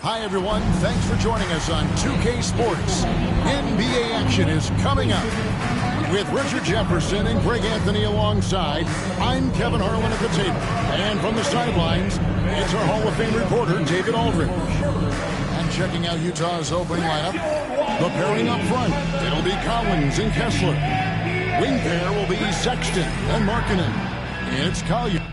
Hi, everyone. Thanks for joining us on 2K Sports. NBA action is coming up. With Richard Jefferson and Greg Anthony alongside, I'm Kevin Harlan at the table. And from the sidelines, it's our Hall of Fame reporter, David Aldridge. And checking out Utah's opening lineup, the pairing up front, it'll be Collins and Kessler. Wing pair will be Sexton and Markkanen. It's Collier.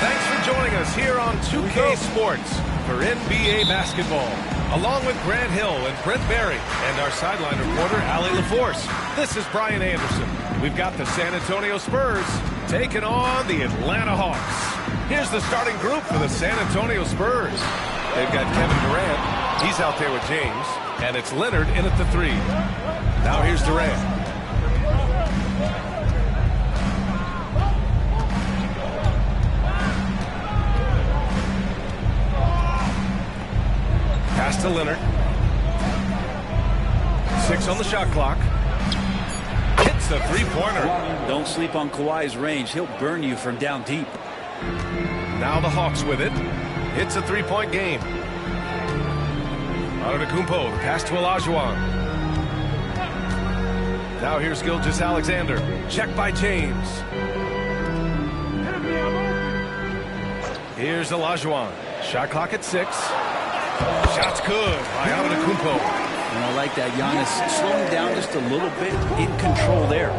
Thanks for joining us here on 2K Sports for NBA basketball. Along with Grant Hill and Brent Barry and our sideline reporter, Allie LaForce. This is Brian Anderson. We've got the San Antonio Spurs taking on the Atlanta Hawks. Here's the starting group for the San Antonio Spurs. They've got Kevin Durant. He's out there with James. And it's Leonard in at the 3. Now here's Durant. Pass to Leonard. 6 on the shot clock. Hits the three-pointer. Don't sleep on Kawhi's range. He'll burn you from down deep. Now the Hawks with it. It's a three-point game. Antetokounmpo, the pass to Olajuwon. Now here's Gilgeous-Alexander. Check by James. Here's Olajuwon. Shot clock at 6. Shot's good by Antetokounmpo. And I like that. Giannis slowing down just a little bit, in control there.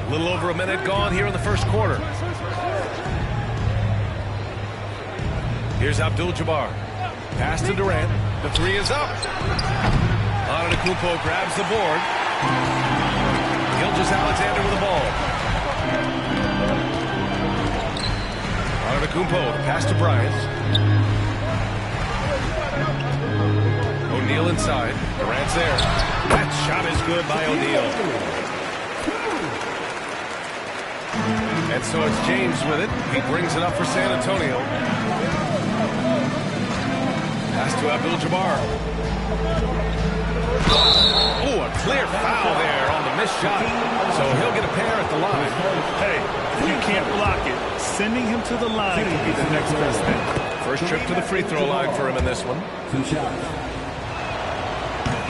A little over a minute gone here in the first quarter. Here's Abdul-Jabbar. Pass to Durant. The 3 is up. Antetokounmpo grabs the board. Gilgeous-Alexander with the ball. Antetokounmpo, the pass to Bryant. O'Neal inside. Durant's there. That shot is good by O'Neal. And so it's James with it. He brings it up for San Antonio. Pass to Abdul-Jabbar. Oh, a clear foul there on the missed shot. So he'll get a pair at the line. Hey, you can't block it. Sending him to the line could be the next best thing. First trip to the free throw line for him in this one.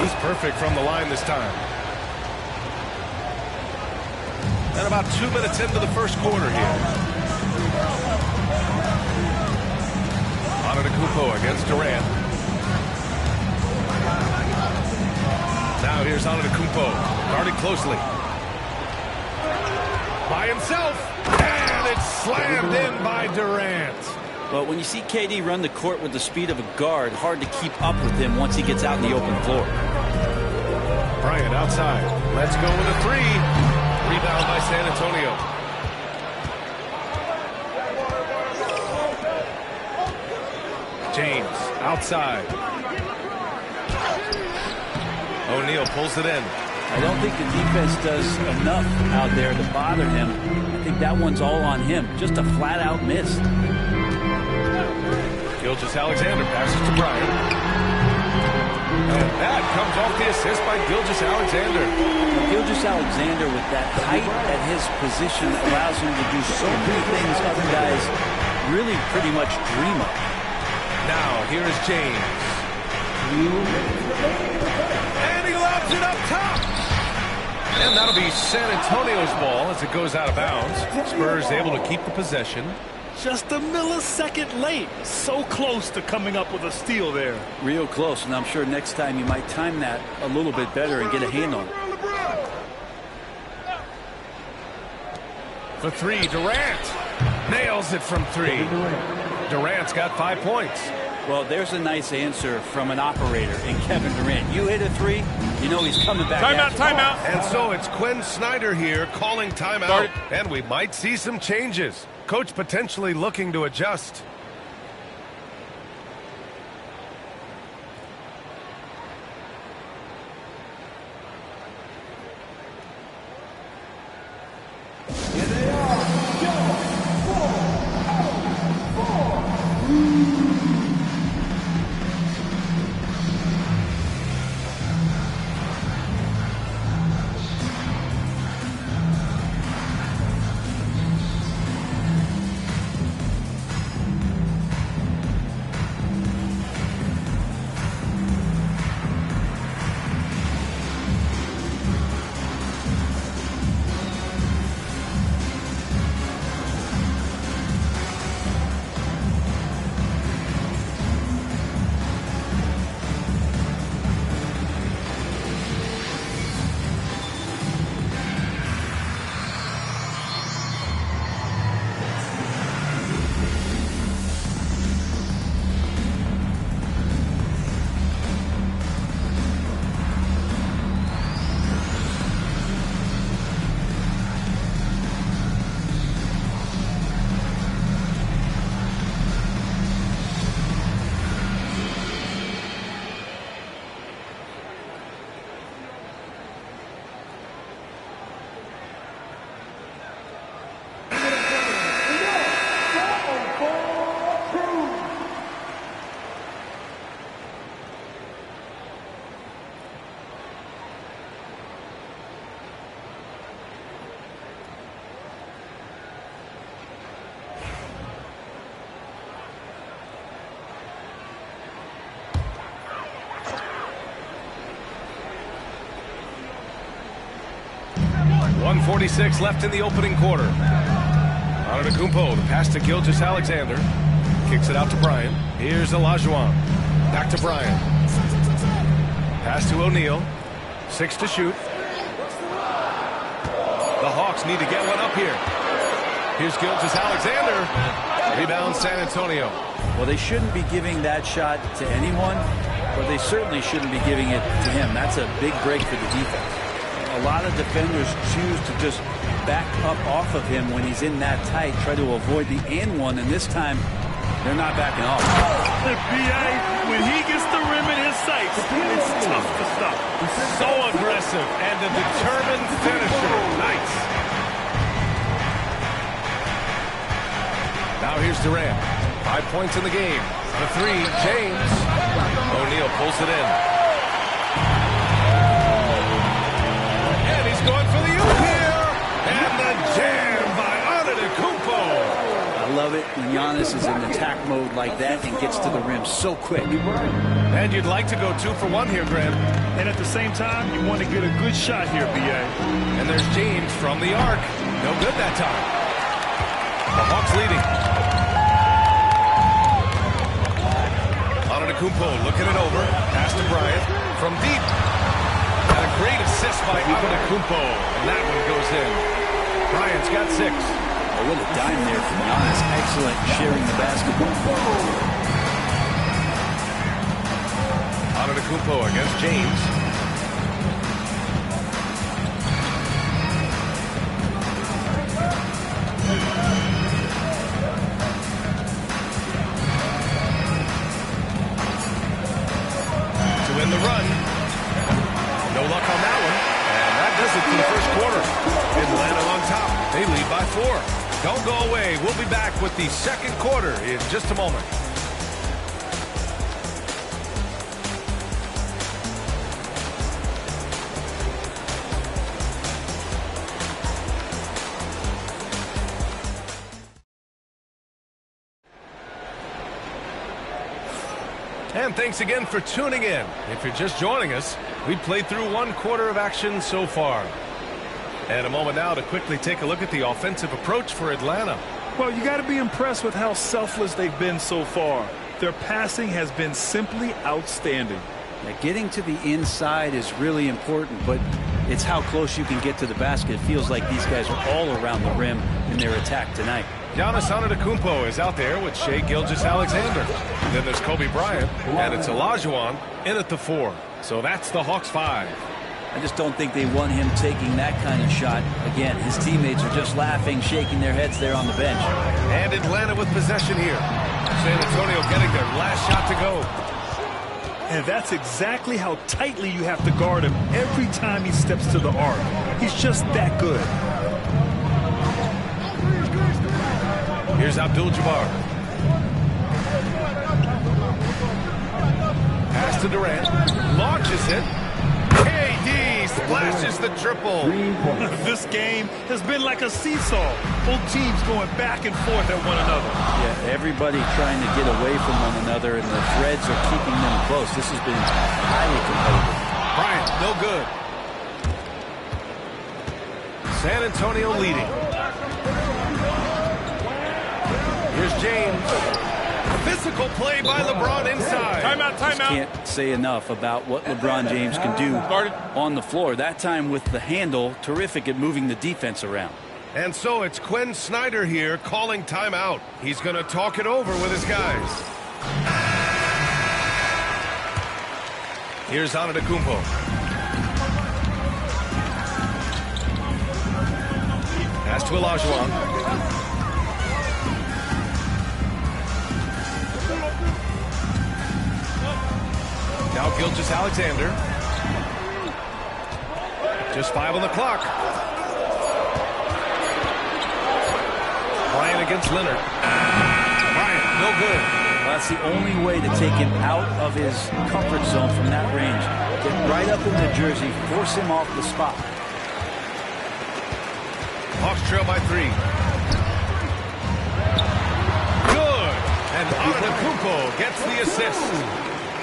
He's perfect from the line this time. And about 2 minutes into the first quarter here. Antetokounmpo against Durant. Now here's Antetokounmpo, guarded closely. By himself, and it's slammed in by Durant. But when you see KD run the court with the speed of a guard, hard to keep up with him once he gets out in the open floor. Bryant outside. Let's go with a 3. Rebound by San Antonio. James outside. O'Neal pulls it in. I don't think the defense does enough out there to bother him. I think that one's all on him. Just a flat-out miss. Gilgeous-Alexander passes to Bryant. And that comes off the assist by Gilgeous-Alexander. Gilgeous-Alexander with that height at his position allows him to do so many things other guys really pretty much dream of. Now, here is James. And he lobs it up top. And that'll be San Antonio's ball as it goes out of bounds. Spurs able to keep the possession. Just a millisecond late. So close to coming up with a steal there. Real close, and I'm sure next time you might time that a little bit better and get a hand on it. For 3, Durant nails it from 3. Durant's got 5 points. Well, there's a nice answer from an operator in Kevin Durant. You hit a 3, you know he's coming back. Timeout. And so it's Quinn Snyder here calling timeout. And we might see some changes. Coach potentially looking to adjust. 1:46 left in the opening quarter. Antetokounmpo, the pass to Gilgeous-Alexander. Kicks it out to Bryant. Here's Olajuwon. Back to Bryant. Pass to O'Neal. 6 to shoot. The Hawks need to get one up here. Here's Gilgeous-Alexander. Rebound San Antonio. Well, they shouldn't be giving that shot to anyone, but they certainly shouldn't be giving it to him. That's a big break for the defense. A lot of defenders choose to just back up off of him when he's in that tight, try to avoid the and one, and this time they're not backing off. The BA, when he gets the rim in his sights, it's tough to stop. So aggressive and a determined finisher. Nice. Now here's Durant. 5 points in the game. The three, James. O'Neal pulls it in. And he's going for the oop here. And the jam by Antetokounmpo. I love it when Giannis is in attack mode like that and gets to the rim so quick. And you'd like to go 2 for 1 here, Grant. And at the same time, you want to get a good shot here, BA. And there's James from the arc. No good that time. The Hawks leading. Antetokounmpo looking it over. Pass to Bryant from deep. And a great assist by Antetokounmpo. And that one goes in. Bryant's got 6. Oh, what a dime there from Giannis. Excellent sharing the basketball. Antetokounmpo against James. In the run. No luck on that one. And that does it for the first quarter. Atlanta on top. They lead by 4. Don't go away. We'll be back with the second quarter in just a moment. And thanks again for tuning in. If you're just joining us, we've played through 1 quarter of action so far. And a moment now to quickly take a look at the offensive approach for Atlanta. Well, you got to be impressed with how selfless they've been so far. Their passing has been simply outstanding. Now, getting to the inside is really important, but it's how close you can get to the basket. It feels like these guys are all around the rim in their attack tonight. Giannis Antetokounmpo is out there with Shai Gilgeous-Alexander. Then there's Kobe Bryant, and it's Olajuwon in at the 4. So that's the Hawks 5. I just don't think they want him taking that kind of shot. Again, his teammates are just laughing, shaking their heads there on the bench. And Atlanta with possession here. San Antonio getting their last shot to go. And that's exactly how tightly you have to guard him every time he steps to the arc. He's just that good. Here's Abdul-Jabbar. Pass to Durant. Launches it. KD splashes the triple. This game has been like a seesaw. Both teams going back and forth at one another. Yeah, everybody trying to get away from one another, and the threads are keeping them close. This has been highly competitive. Bryant, no good. San Antonio leading. Here's James. Physical play by LeBron inside. Timeout, timeout. Can't say enough about what LeBron James can do on the floor. That time with the handle, terrific at moving the defense around. And so it's Quinn Snyder here calling timeout. He's going to talk it over with his guys. Here's Antetokounmpo. Pass to Olajuwon. Now Gilgeous-Alexander. Just 5 on the clock. Bryant against Leonard. Bryant, no good. Well, that's the only way to take him out of his comfort zone from that range. Get right up in the jersey, force him off the spot. Hawks trail by 3. Good. And Antetokounmpo gets the assist.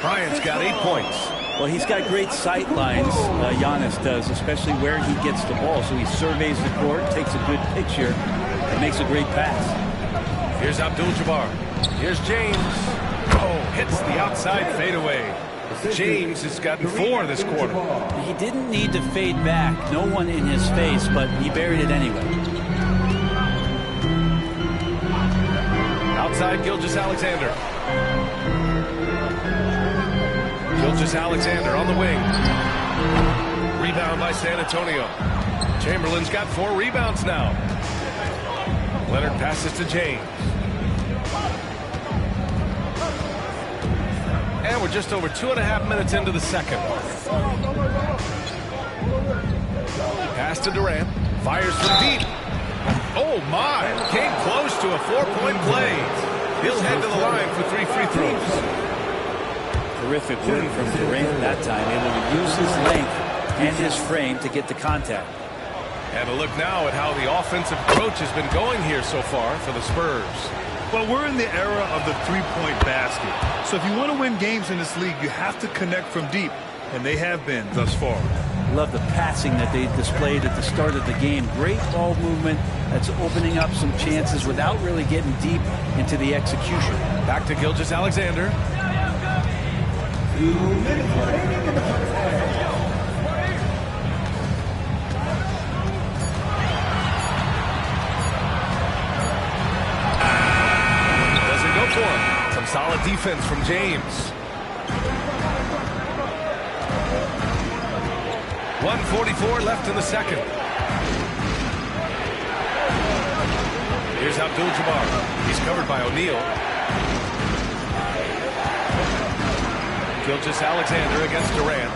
Bryant's got 8 points. Well, he's got great sight lines, Giannis does, especially where he gets the ball. So he surveys the court, takes a good picture, and makes a great pass. Here's Abdul-Jabbar. Here's James. Oh, hits the outside fadeaway. James has gotten 4 this quarter. He didn't need to fade back. No one in his face, but he buried it anyway. Outside Gilgeous-Alexander. Gilgeous-Alexander on the wing. Rebound by San Antonio. Chamberlain's got 4 rebounds now. Leonard passes to James. And we're just over 2.5 minutes into the second. Pass to Durant. Fires from deep. Oh, my. Came close to a 4-point play. He'll head to the line for 3 free throws. Terrific work from Durant that time, able to use his length and his frame to get the contact. And a look now at how the offensive approach has been going here so far for the Spurs. Well, we're in the era of the three-point basket. So if you want to win games in this league, you have to connect from deep. And they have been thus far. Love the passing that they displayed at the start of the game. Great ball movement that's opening up some chances without really getting deep into the execution. Back to Gilgeous-Alexander. Doesn't go for him. Some solid defense from James. 1:44 left in the second. Here's Abdul-Jabbar. He's covered by O'Neal. Gilgeous-Alexander against Durant.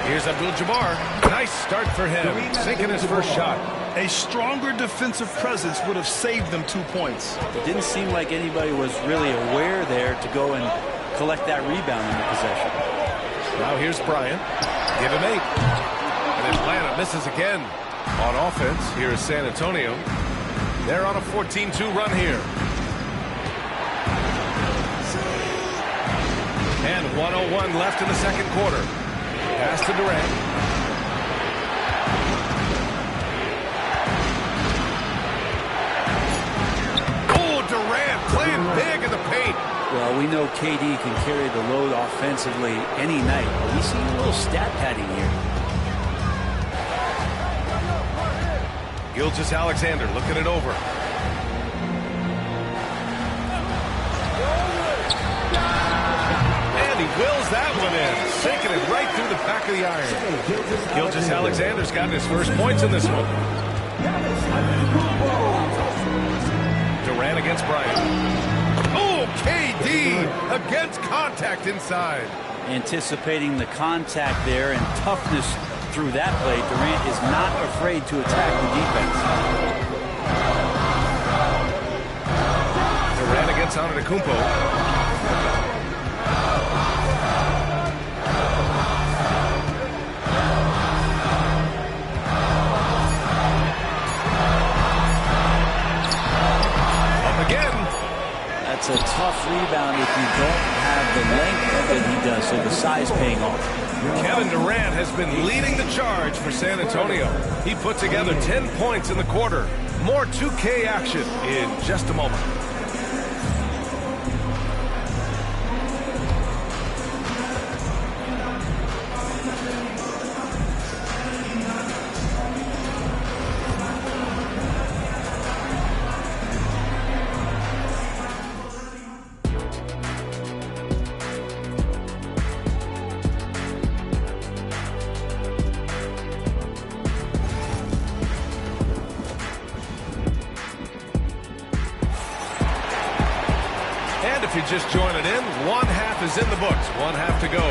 Here's Abdul-Jabbar. Nice start for him. Sinking his first shot. A stronger defensive presence would have saved them 2 points. It didn't seem like anybody was really aware there to go and collect that rebound in the possession. Now here's Bryant. Give him 8. And Atlanta misses again. On offense, here is San Antonio. They're on a 14-2 run here. And 1:01 left in the second quarter. Pass to Durant. Oh, Durant playing big in the paint. Well, we know KD can carry the load offensively any night. But we see a little stat padding here. Gilgeous-Alexander looking it over. And he wills that one in, sinking it right through the back of the iron. Gilgeous-Alexander's gotten his first points in this one. Durant against Bryant. Oh, KD against contact inside. Anticipating the contact there and toughness through that play, Durant is not afraid to attack the defense. Durant against Antetokounmpo. It's a tough rebound if you don't have the length that he does, so the size paying off. Kevin Durant has been leading the charge for San Antonio. He put together 10 points in the quarter. More 2K action in just a moment. If you're just joining in, one half is in the books, one half to go.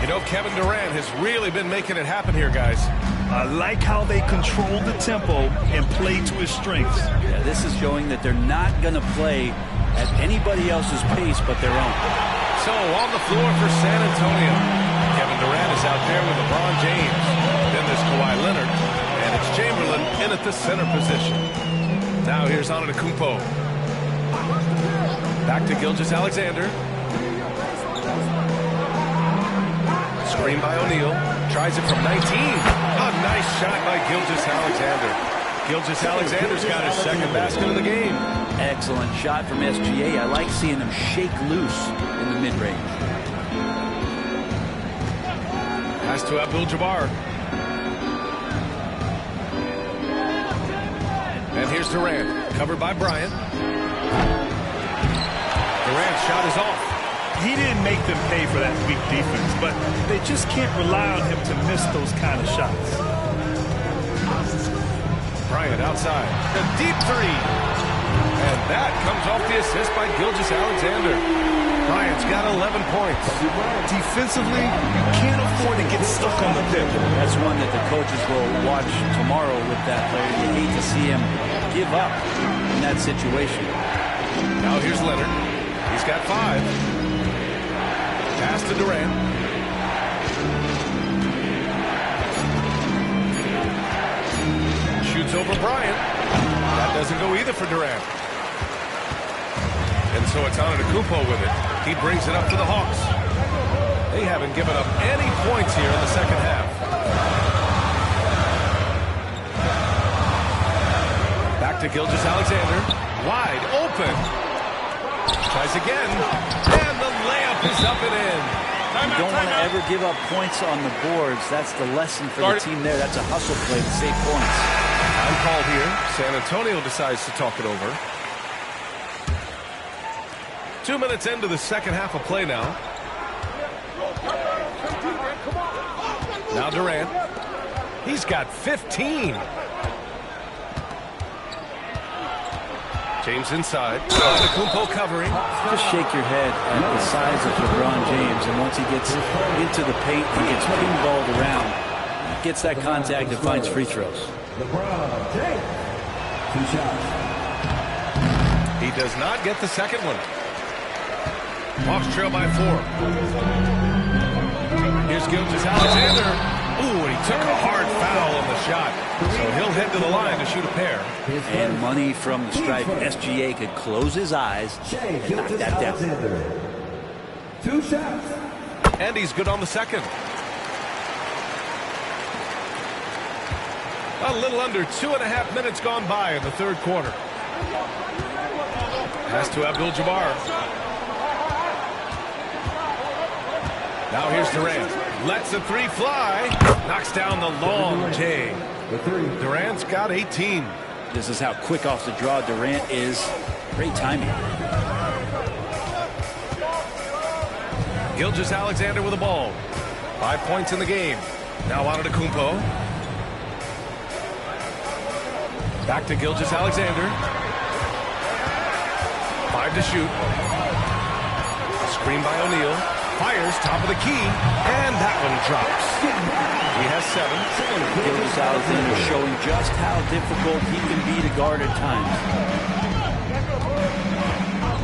You know, Kevin Durant has really been making it happen here, guys. I like how they control the tempo and play to his strengths. Yeah, this is showing that they're not going to play at anybody else's pace but their own. So on the floor for San Antonio, Kevin Durant is out there with LeBron James. Then there's Kawhi Leonard, and it's Chamberlain in at the center position. Now here's Antetokounmpo. Back to Gilgeous-Alexander. Screen by O'Neal. Tries it from 19. A nice shot by Gilgeous-Alexander. Gilgeous-Alexander's got his second basket of the game. Excellent shot from SGA. I like seeing him shake loose in the mid-range. Pass to Abdul-Jabbar. And here's Durant, covered by Bryant. Durant's shot is off. He didn't make them pay for that weak defense, but they just can't rely on him to miss those kind of shots. Bryant outside. A deep three. And that comes off the assist by Gilgeous-Alexander. Bryant's got 11 points. Defensively, you can't afford to get stuck on the tip. That's one that the coaches will watch tomorrow with that player. You hate to see him give up in that situation. Now here's Leonard. He's got 5. Pass to Durant. Shoots over Bryant. That doesn't go either for Durant. And so it's Antetokounmpo with it. He brings it up to the Hawks. They haven't given up any points here in the second half. Back to Gilgeous-Alexander. Wide open. Tries again. And the layup is up and in. You don't want to ever give up points on the boards. That's the lesson for the team there. That's a hustle play to save points. Time called here. San Antonio decides to talk it over. 2 minutes into the second half of play now. Now Durant. He's got 15. James inside. Antetokounmpo covering. Just shake your head at the size of LeBron James, and once he gets into the paint, he gets pinballed around, gets that contact and finds free throws. LeBron James. 2 shots. He does not get the second one. Hawks trail by 4. Here's Gilgeous-Alexander. Ooh, and he took a hard foul on the shot. So he'll head to the line to shoot a pair. And money from the stripe. SGA could close his eyes and knock that down. 2 shots. And he's good on the second. A little under 2.5 minutes gone by in the third quarter. Pass to Abdul-Jabbar. Now here's Durant. Lets the 3 fly. Knocks down the long J. Durant's got 18. This is how quick off the draw Durant is. Great timing. Gilgeous-Alexander with the ball. 5 points in the game. Now Antetokounmpo. Back to Gilgeous-Alexander. 5 to shoot. Screen by O'Neal. Fires top of the key. And that one drops. He has 7. Gilgeous-Alexander showing just how difficult he can be to guard at times.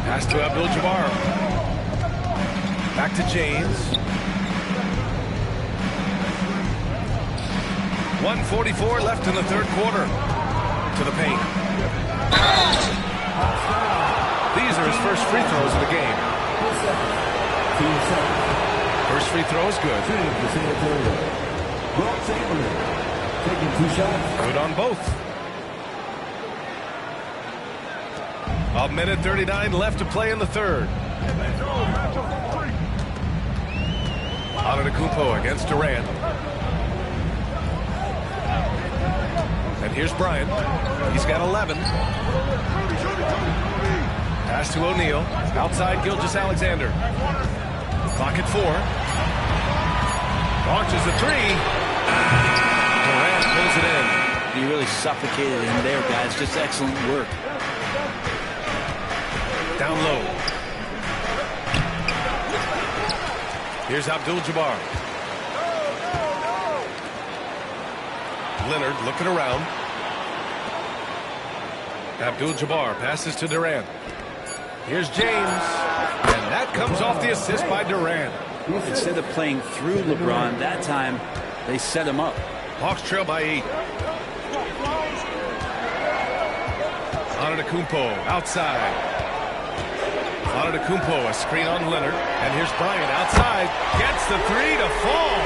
Pass to Abdul-Jabbar. Back to James. 1:44 left in the third quarter. To the paint. These are his first free throws of the game. First free throw is good. Taking 2 shots. Good on both. 1:39 left to play in the third. Antetokounmpo against Durant. And here's Bryant. He's got 11. Pass to O'Neal. Outside Gilgeous-Alexander. Clock at 4. Launches the 3. Durant pulls it in. He really suffocated him there, guys. Just excellent work. Down low. Here's Abdul-Jabbar. Leonard looking around. Abdul-Jabbar passes to Durant. Here's James. And that comes off the assist by Durant. Instead of playing through LeBron, that time they set him up. Hawks trail by 8. Antetokounmpo outside. Antetokounmpo, a screen on Leonard. And here's Bryant outside. Gets the three to fall.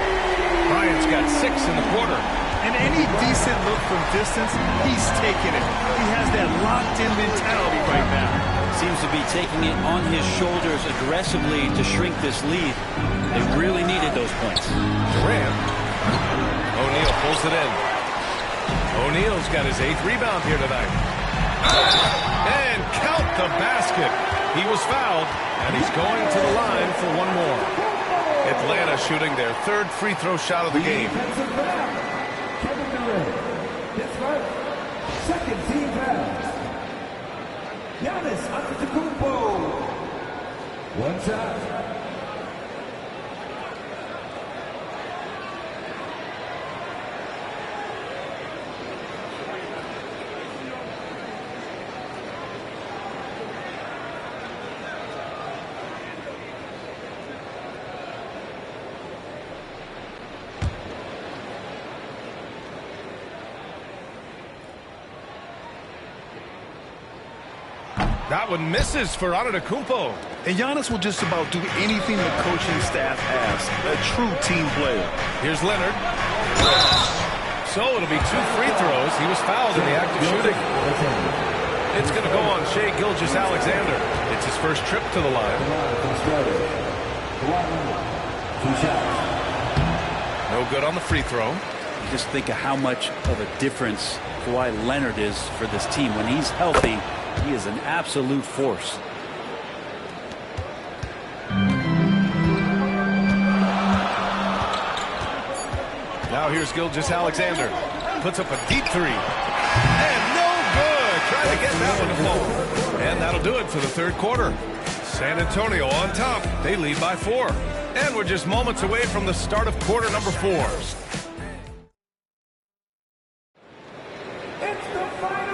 Bryant's got 6 in the quarter. And any decent look from distance, he's taking it. He has that locked-in mentality right now. Seems to be taking it on his shoulders aggressively to shrink this lead. They really needed those points. Durant. O'Neal pulls it in. O'Neal's got his 8th rebound here tonight. And count the basket. He was fouled, and he's going to the line for one more. Atlanta shooting their 3rd free throw shot of the game. Kevin Durant. His first. 2nd team foul. Giannis Antetokounmpo. 1 shot. That one misses for Antetokounmpo. And Giannis will just about do anything the coaching staff asks. A true team player. Here's Leonard. So it'll be 2 free throws. He was fouled in the act of shooting. It's going to go on Shai Gilgeous-Alexander. It's his first trip to the line. No good on the free throw. You just think of how much of a difference Kawhi Leonard is for this team. When he's healthy, he is an absolute force. Now here's Gilgeous-Alexander. Puts up a deep 3. And no good. Trying to get that one to fall. And that'll do it for the 3rd quarter. San Antonio on top. They lead by 4. And we're just moments away from the start of quarter number 4.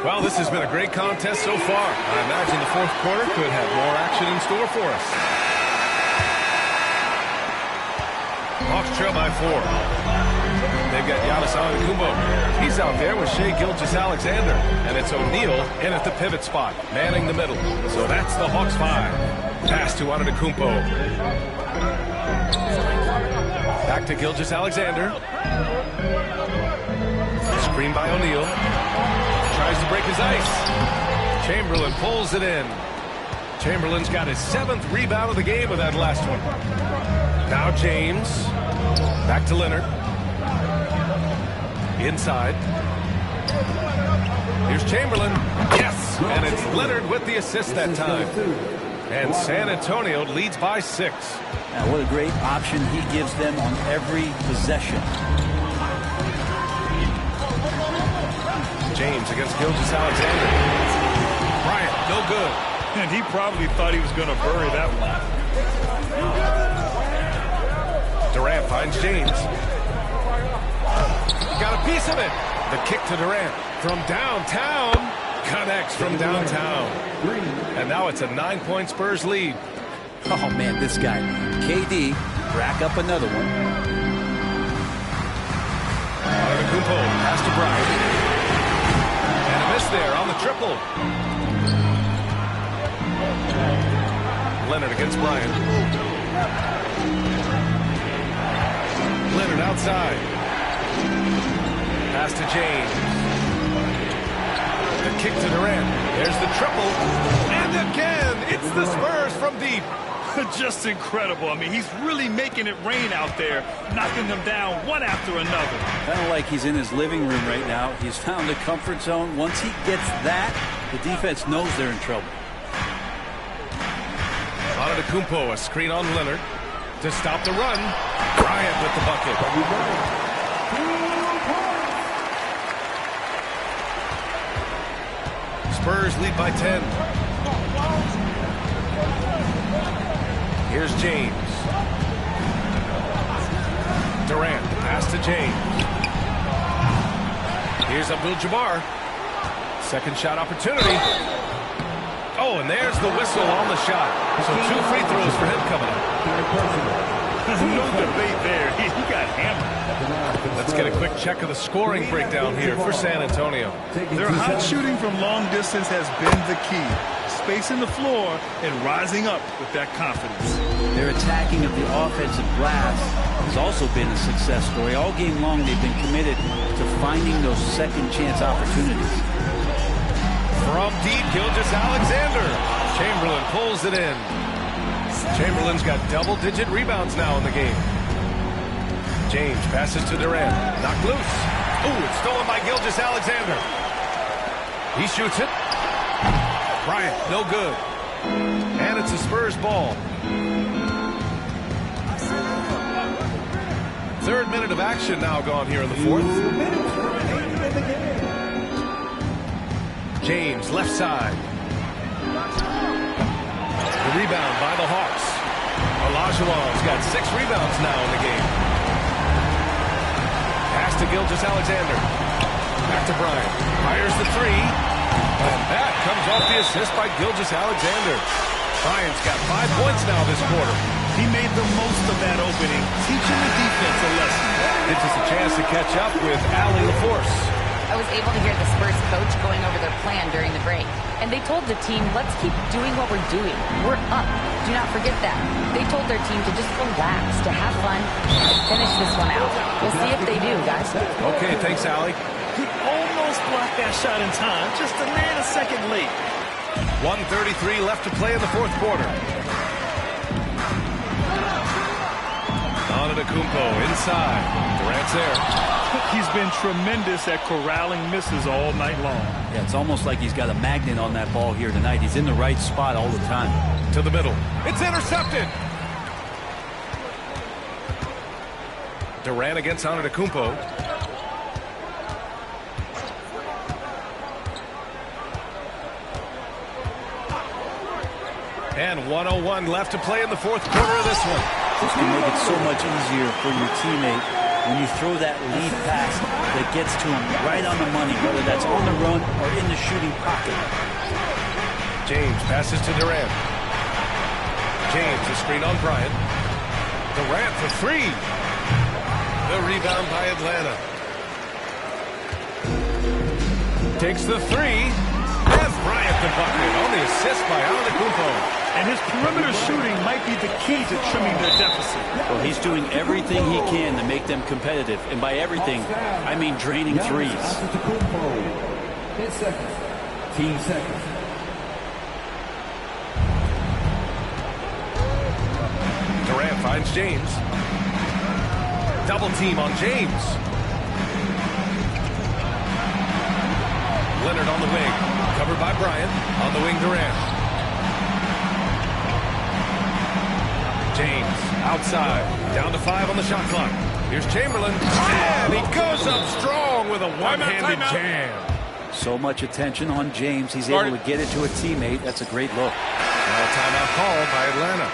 Well, this has been a great contest so far. I imagine the 4th quarter could have more action in store for us. Hawks trail by 4. They've got Giannis Antetokounmpo. He's out there with Shai Gilgeous-Alexander. And it's O'Neal in at the pivot spot, manning the middle. So that's the Hawks 5. Pass to Antetokounmpo. Back to Gilgeous-Alexander. Screen by O'Neal. Tries to break his ice. Chamberlain pulls it in. Chamberlain's got his 7th rebound of the game with that last one. Now James. Back to Leonard. Inside. Here's Chamberlain. Yes! And it's Leonard with the assist that time. And San Antonio leads by 6. Now, what a great option he gives them on every possession. James against Gilgeous-Alexander. Bryant, no good. And he probably thought he was going to bury that one. Durant finds James. Got a piece of it. The kick to Durant from downtown. Connects from downtown. And now it's a 9-point Spurs lead. Oh, man, this guy. KD, rack up another one. Antetokounmpo, pass to Bryant. And a miss there on the triple. Leonard against Bryant. Leonard outside. Pass to James. The kick to Durant. There's the triple. And again, it's the Spurs from deep. Just incredible. I mean, he's really making it rain out there, knocking them down one after another. Kind of like he's in his living room right now. He's found a comfort zone. Once he gets that, the defense knows they're in trouble. Antetokounmpo, a screen on Leonard to stop the run. Bryant with the bucket. Spurs lead by 10. Here's James. Durant, the pass to James. Here's Abdul-Jabbar. Second shot opportunity. Oh, and there's the whistle on the shot. So 2 free throws for him coming up. No debate there. He got hammered. Let's get a quick check of the scoring breakdown here for San Antonio. Their hot shooting from long distance has been the key. spacing the floor and rising up with that confidence. Their attacking of the offensive glass has also been a success story. All game long, they've been committed to finding those second chance opportunities. From deep, Gilgeous-Alexander. Chamberlain pulls it in. Chamberlain's got double-digit rebounds now in the game. James passes to Durant. Knocked loose. Ooh, it's stolen by Gilgeous-Alexander. He shoots it. Bryant, no good. And it's a Spurs ball. Third minute of action now gone here in the fourth. James, left side. The rebound by the Hawks. Olajuwon's got 6 rebounds now in the game. Pass to Gilgeous-Alexander. Back to Bryant. Fires the 3. And that comes off the assist by Gilgeous-Alexander. Bryant's got 5 points now this quarter. He made the most of that opening, teaching the defense a lesson. Gives us a chance to catch up with Allie LaForce. I was able to hear the Spurs coach going over their plan during the break. And they told the team, let's keep doing what we're doing. We're up. Do not forget that. They told their team to just relax, to have fun, and finish this one out. We'll see if they do, guys. Okay, thanks, Allie. He almost blocked that shot in time, just a nanosecond late. 1:33 left to play in the fourth quarter. Antetokounmpo inside. Durant's there. He's been tremendous at corralling misses all night long. Yeah, it's almost like he's got a magnet on that ball here tonight. He's in the right spot all the time. To the middle. It's intercepted. Durant against Antetokounmpo. And 1:01 left to play in the fourth quarter of this one. This can make it so much easier for your teammate when you throw that lead pass that gets to him right on the money, whether that's on the run or in the shooting pocket. James passes to Durant. James, a screen on Bryant. Durant for 3. The rebound by Atlanta. Takes the 3. And Bryant the bucket on the assist by Antetokounmpo. And his perimeter shooting might be the key to trimming their deficit. Well, he's doing everything he can to make them competitive. And by everything, I mean draining threes. 10 seconds. Team seconds. Durant finds James. Double team on James. Leonard on the wing. Covered by Bryant. On the wing, Durant. James outside. Down to 5 on the shot clock. Here's Chamberlain. And he goes up strong with a one-handed jam. So much attention on James. He's able to get it to a teammate. That's a great look. Now timeout called by Atlanta.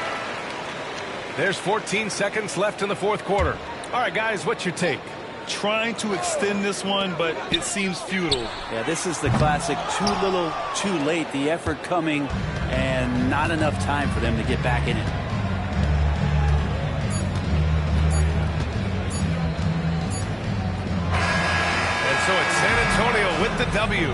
There's 14 seconds left in the fourth quarter. All right, guys, what's your take? Trying to extend this one, but it seems futile. Yeah, this is the classic too little, too late. The effort coming and not enough time for them to get back in it. So it's San Antonio with the W.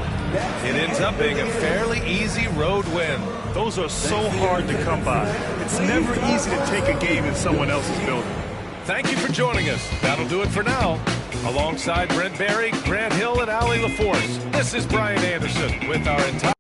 It ends up being a fairly easy road win. Those are so hard to come by. It's never easy to take a game in someone else's building. Thank you for joining us. That'll do it for now. Alongside Brent Barry, Grant Hill, and Allie LaForce, this is Brian Anderson with our entire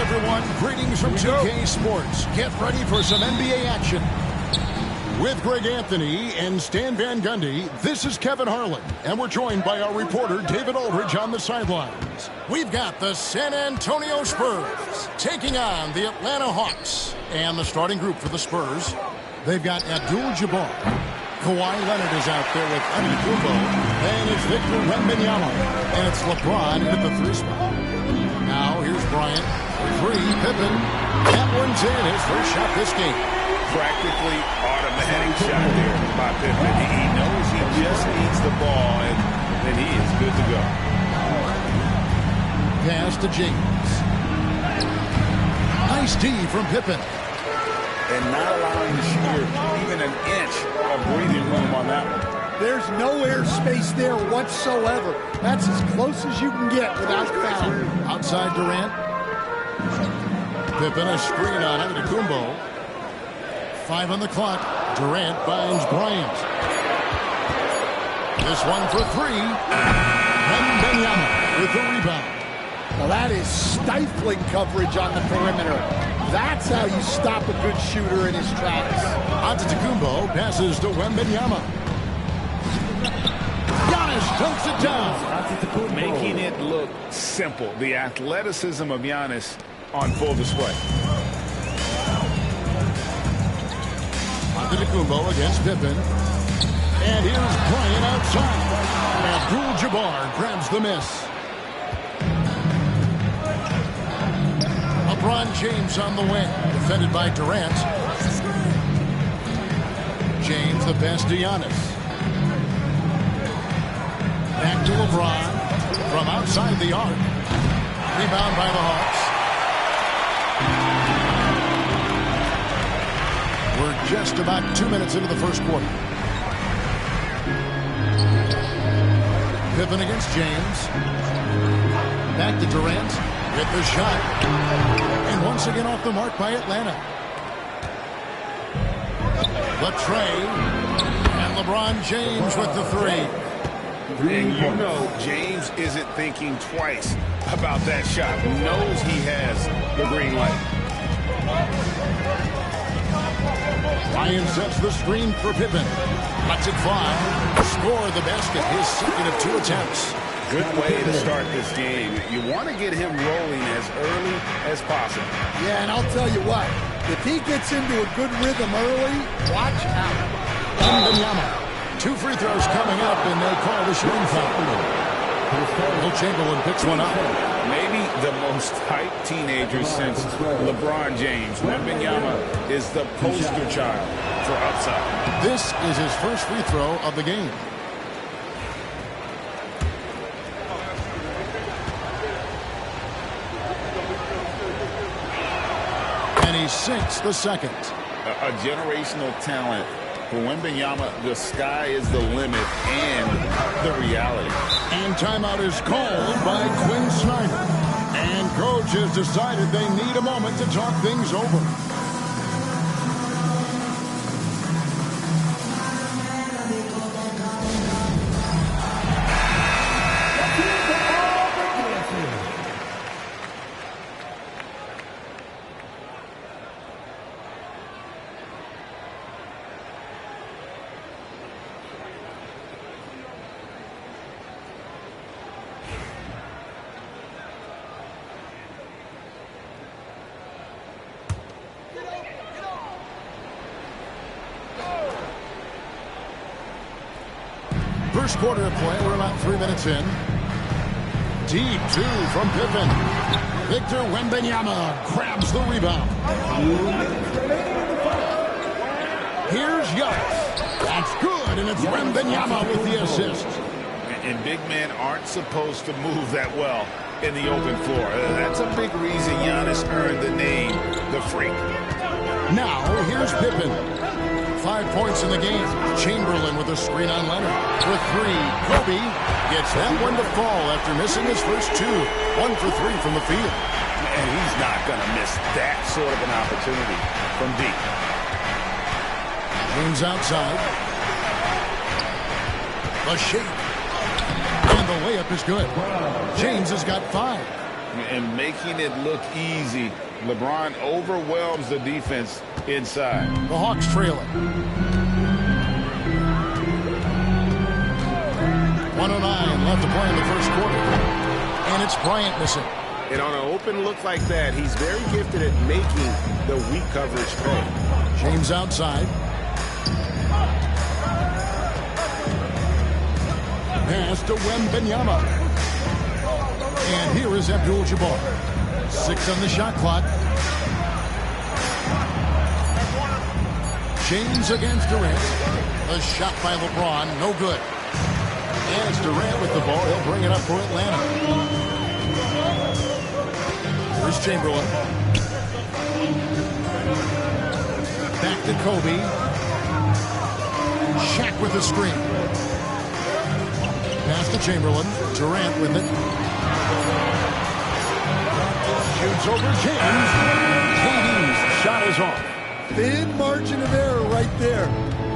Everyone, greetings from 2K Sports. Get ready for some NBA action. With Greg Anthony and Stan Van Gundy, this is Kevin Harlan, and we're joined by our reporter David Aldridge on the sidelines. We've got the San Antonio Spurs taking on the Atlanta Hawks. And the starting group for the Spurs, they've got Abdul-Jabbar. Kawhi Leonard is out there with Antetokounmpo, and it's Victor Wembanyama, and it's LeBron at the 3 spot. Now here's Bryant. Free, Pippen. That one's in, his first shot this game. Practically automatic shot there by Pippen. He knows he just needs the ball, and then he is good to go. Pass to James. Nice D from Pippen. And not allowing the shooter even an inch of breathing room on that one. There's no air space there whatsoever. That's as close as you can get without foul. Outside Durant. Pippen a screen on Antetokounmpo. 5 on the clock. Durant finds Bryant. This one for 3. Wembanyama with the rebound. Well, that is stifling coverage on the perimeter. That's how you stop a good shooter in his tracks. Antetokounmpo passes to Wembanyama. Giannis dunks it down. Making it look simple. The athleticism of Giannis on full display. Antetokounmpo against Pippen. And here's Bryant outside. Abdul-Jabbar grabs the miss. LeBron James on the wing. Defended by Durant. James the pass to Giannis. Back to LeBron. From outside the arc. Rebound by the Hawks. We're just about 2 minutes into the first quarter. Pippen against James. Back to Durant. With the shot. And once again off the mark by Atlanta. The tray. And LeBron James with the 3. And you know James isn't thinking twice about that shot. He knows he has the green light. Ryan sets the screen for Pippen. Lets it fly. Score the basket. His second of 2 attempts. Good way to start this game. You want to get him rolling as early as possible. Yeah, and I'll tell you what. If he gets into a good rhythm early, watch out. Wembanyama. 2 free throws coming up, and they call the shooting foul. Will Chamberlain picks one up. Maybe the most hyped teenager since LeBron James. Wembanyama is the poster child for upside. This is his first free throw of the game. And he sinks the second. A generational talent. For Wembanyama, the sky is the limit and the reality. And timeout is called by Quinn Snyder. And coach has decided they need a moment to talk things over. First quarter of play, we're about 3 minutes in. Deep two from Pippen. Victor Wembanyama grabs the rebound. Here's Giannis. That's good, and it's Wembanyama with the assist. And big men aren't supposed to move that well in the open floor. That's a big reason Giannis earned the name, the Freak. Now, here's Pippen. 5 points in the game. Chamberlain with a screen on Leonard. For three, Kobe gets that one to fall after missing his first two. 1 for 3 from the field. And he's not going to miss that sort of an opportunity from deep. James outside. The shake. And the layup is good. James has got 5. And making it look easy, LeBron overwhelms the defense inside. The Hawks trail it. 1:09 left to play in the first quarter. And it's Bryant missing. And on an open look like that, he's very gifted at making the weak coverage pay. James outside. Pass to Wembanyama. And here is Abdul-Jabbar. 6 on the shot clock. James against Durant. A shot by LeBron, no good. And it's Durant with the ball. He'll bring it up for Atlanta. Here's Chamberlain. Back to Kobe. Shaq with the screen. Pass to Chamberlain. Durant with it. Shoots over James. KD's shot is off. Thin margin of error right there.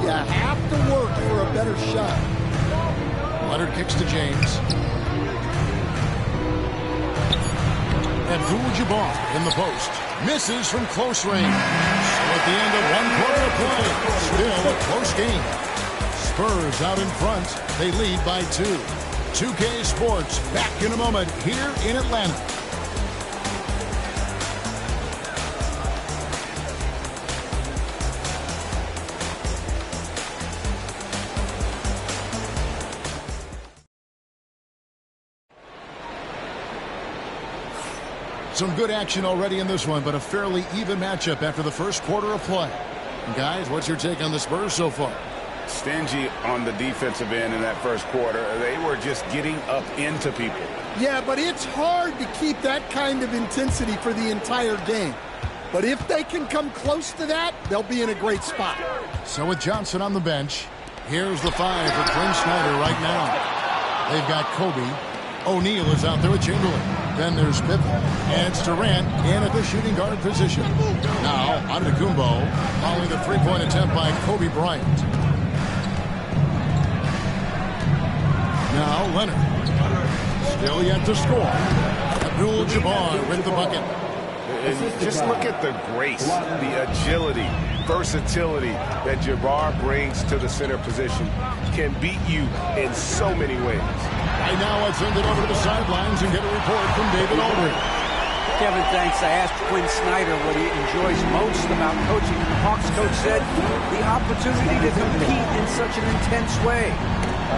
You have to work for a better shot. Leonard kicks to James. Abdul-Jabbar in the post. Misses from close range. So at the end of 1 quarter of play, still a close game. Spurs out in front. They lead by 2. 2K Sports back in a moment here in Atlanta. Some good action already in this one, but a fairly even matchup after the first quarter of play. And guys, what's your take on the Spurs so far? Stingy on the defensive end in that first quarter. They were just getting up into people. Yeah, but it's hard to keep that kind of intensity for the entire game. But if they can come close to that, they'll be in a great spot. So with Johnson on the bench, here's the 5 for Quinn Snyder right now. They've got Kobe. O'Neal is out there with Chamberlain. Then there's Pippen. And it's Durant in at the shooting guard position. Now, Antetokounmpo following the three-point attempt by Kobe Bryant. Now Leonard. Still yet to score. Abdul-Jabbar with the bucket. Just look at the grace, the agility, versatility that Jabbar brings to the center position. Can beat you in so many ways. Right now, let's send it over to the sidelines and get a report from David Aldridge. Kevin, thanks. I asked Quinn Snyder what he enjoys most about coaching, and the Hawks coach said the opportunity to compete in such an intense way.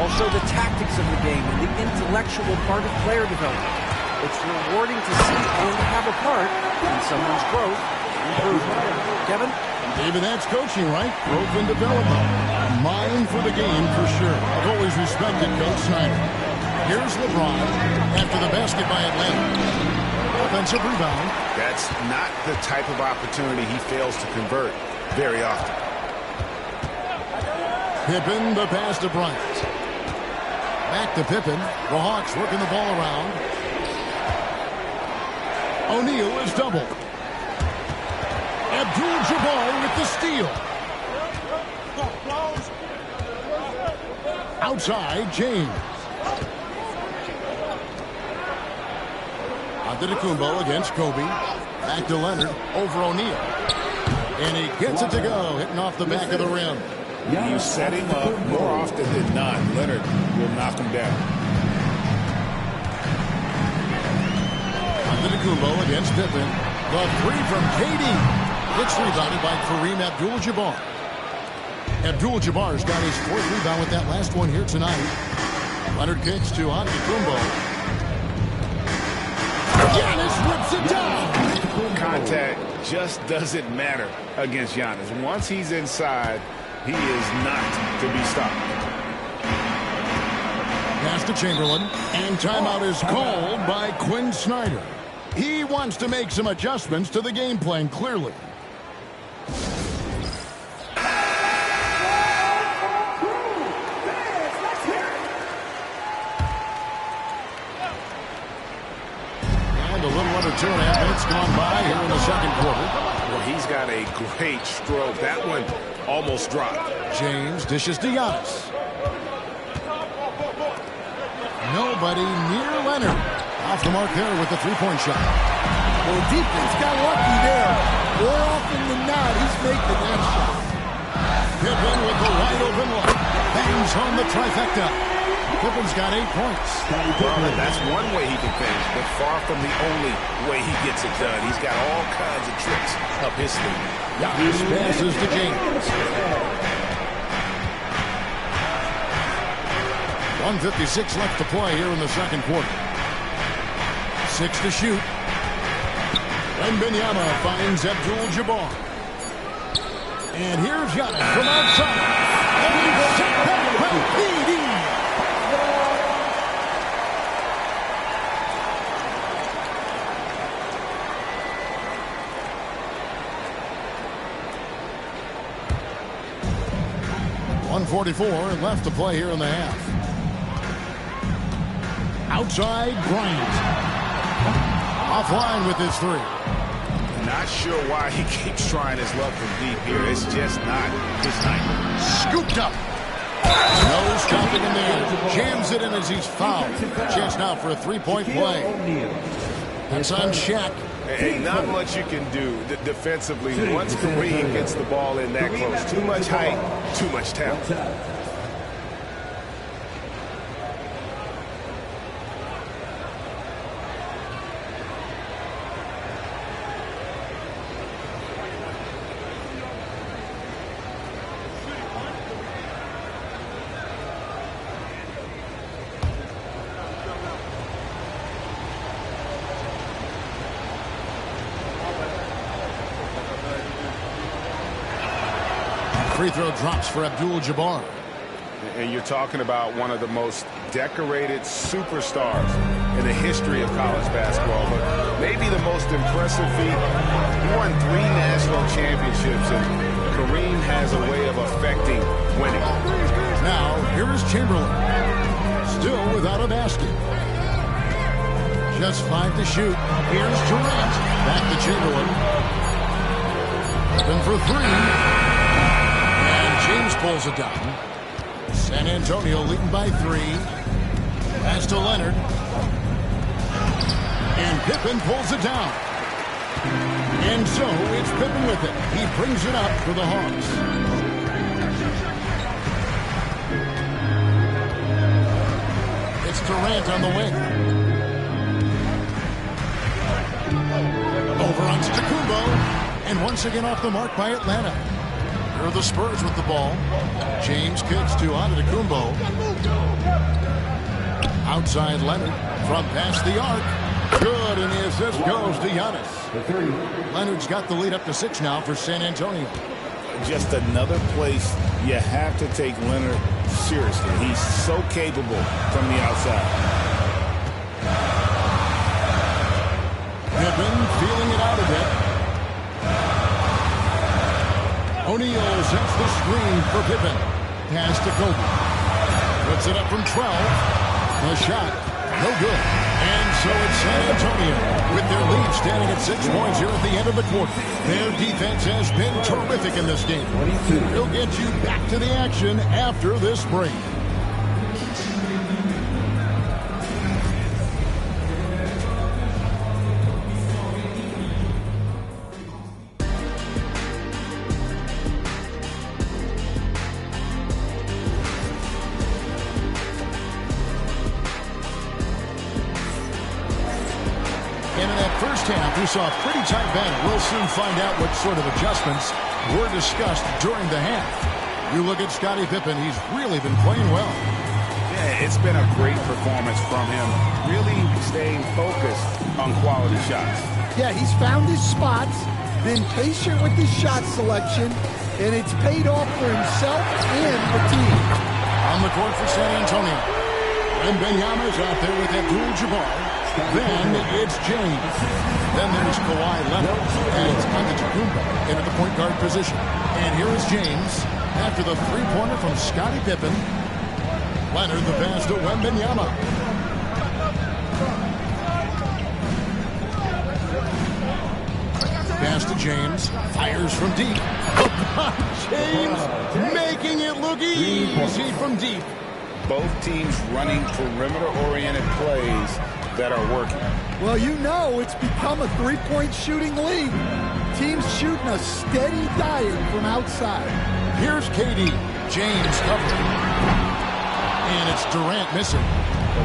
Also, the tactics of the game and the intellectual part of player development. It's rewarding to see and have a part in someone's growth and improvement. Kevin? David, that's coaching, right? Growth and development. Mind for the game, for sure. I've always respected Coach Snyder. Here's LeBron after the basket by Atlanta. offensive rebound. That's not the type of opportunity he fails to convert very often. Pippen, the pass to Bryant. Back to Pippen. The Hawks working the ball around. O'Neal is doubled. Abdul-Jabbar with the steal. Outside, James. Antetokounmpo against Kobe. Back to Leonard. Over O'Neal. And he gets it to go. Hitting off the back of the rim. You set him up more often than not. Leonard will knock him down. Antetokounmpo against Pippen. The three from KD. It's rebounded by Kareem Abdul-Jabbar. Abdul-Jabbar's got his fourth rebound with that last one here tonight. Leonard kicks to Antetokounmpo. Giannis whips it down. Contact just doesn't matter against Giannis. Once he's inside, he is not to be stopped. Pass to Chamberlain. And timeout is called by Quinn Snyder. He wants to make some adjustments to the game plan, clearly. And a little under 2.5 minutes gone by here in the second quarter. Well, he's got a great stroke. That one almost dropped. James dishes to Giannis. Nobody near Leonard. Off the mark there with the three-point shot. Well, defense got lucky there. More often than not, he's making that shot. Pippen with the wide open look. Bangs home the trifecta. Pippen's got 8 points. Well, that's one way he can finish, but far from the only way he gets it done. He's got all kinds of tricks up his sleeve. Giannis passes to James. 1:56 left to play here in the second quarter. 6 to shoot. Wembanyama finds Abdul-Jabbar. And here's Giannis from outside. And he's tapped back by KD. .144 left to play here in the half. Outside, Bryant. Offline with his three. Not sure why he keeps trying his luck from deep here. It's just not his night. Scooped up. No stopping him there. Jams it in as he's fouled. Chance now for a three-point play. That's on Shaq. Hey, not much you can do defensively once Kareem gets the ball in that close. Too much height, too much talent. Free throw drops for Abdul-Jabbar. And you're talking about one of the most decorated superstars in the history of college basketball. But maybe the most impressive feat, he won 3 national championships, and Kareem has a way of affecting winning. Now, here is Chamberlain. Still without a basket. Just 5 to shoot. Here's Durant. Back to Chamberlain. Open for 3. James pulls it down. San Antonio leading by 3. Pass to Leonard. And Pippen pulls it down. And so it's Pippen with it. He brings it up for the Hawks. It's Durant on the wing. Over on Antetokounmpo. And once again off the mark by Atlanta. Here are the Spurs with the ball. James kicks to Antetokounmpo. Outside Leonard from past the arc. Good, and the assist goes to Giannis. Leonard's got the lead up to 6 now for San Antonio. Just another place you have to take Leonard seriously. He's so capable from the outside. been feeling it out a bit. O'Neal sets the screen for Pippen. Pass to Kobe. Puts it up from 12. The shot, no good. And so it's San Antonio with their lead standing at 6 points here at the end of the quarter. Their defense has been terrific in this game. We'll get you back to the action after this break. We saw a pretty tight battle. We'll soon find out what sort of adjustments were discussed during the half. You look at Scottie Pippen, he's really been playing well. Yeah, it's been a great performance from him. Really staying focused on quality shots. Yeah, he's found his spots, been patient with his shot selection, and it's paid off for himself and the team. On the court for San Antonio. And Wembanyama's out there with Abdul-Jabbar. Then it's James. Then there's Kawhi Leonard and Antetokounmpo into the point guard position. And here is James after the three-pointer from Scottie Pippen. Leonard the pass to Wembanyama. Pass to James. Fires from deep. James making it look easy from deep. Both teams running perimeter-oriented plays that are working. Well, you know it's become a three-point shooting league. Teams shooting a steady diet from outside. Here's KD. James covering. And it's Durant missing.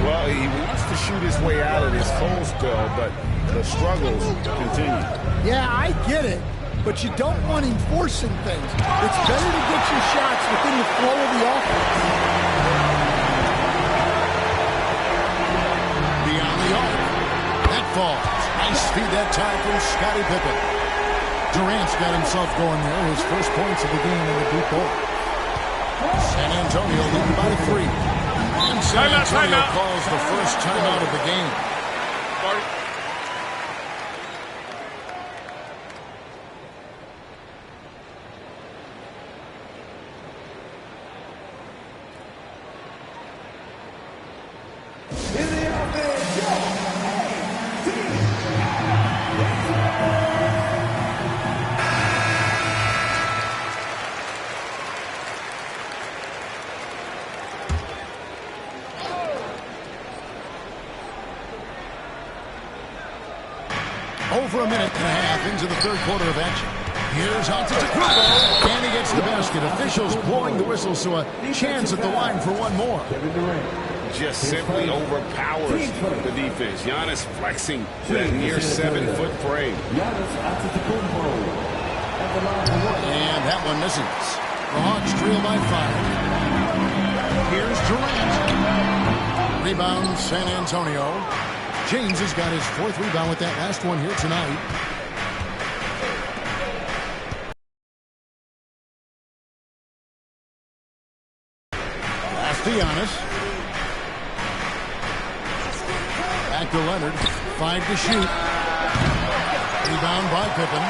Well, he wants to shoot his way out of this full spell, but the struggles continue. Yeah, I get it. But you don't want him forcing things. It's better to get your shots within the flow of the offense. Falls. Nice feed that time from Scottie Pippen. Durant's got himself going there. His first points of the game in the deep ball. San Antonio leading by 3. And San Antonio calls the first timeout of the game. Over a minute and a half into the third quarter of action. Here's Antetokounmpo, and he gets the basket. Officials blowing the whistle, so a chance at the line for one more. Just simply overpowers the defense. Giannis flexing that near 7-foot frame. And that one misses. The Hawks trail by 5. Here's Durant. Rebound San Antonio. James has got his 4th rebound with that last one here tonight. Pass to Giannis. Back to Leonard. 5 to shoot. Rebound by Pippen.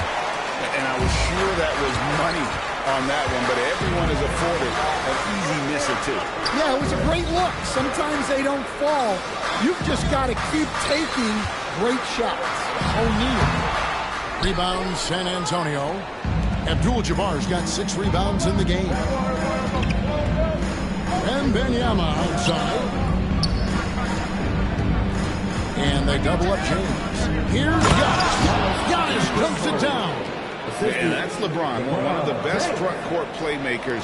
And I was sure that was money on that one, but everyone is afforded an easy miss or two. Yeah, it was a great look. Sometimes they don't fall. You've just got to keep taking great shots. O'Neal. Rebound San Antonio. Abdul-Jabbar's got 6 rebounds in the game. And Wembanyama outside. And they double up James. Here's Giannis. Giannis dunks it down. And that's LeBron, one of the best front court playmakers.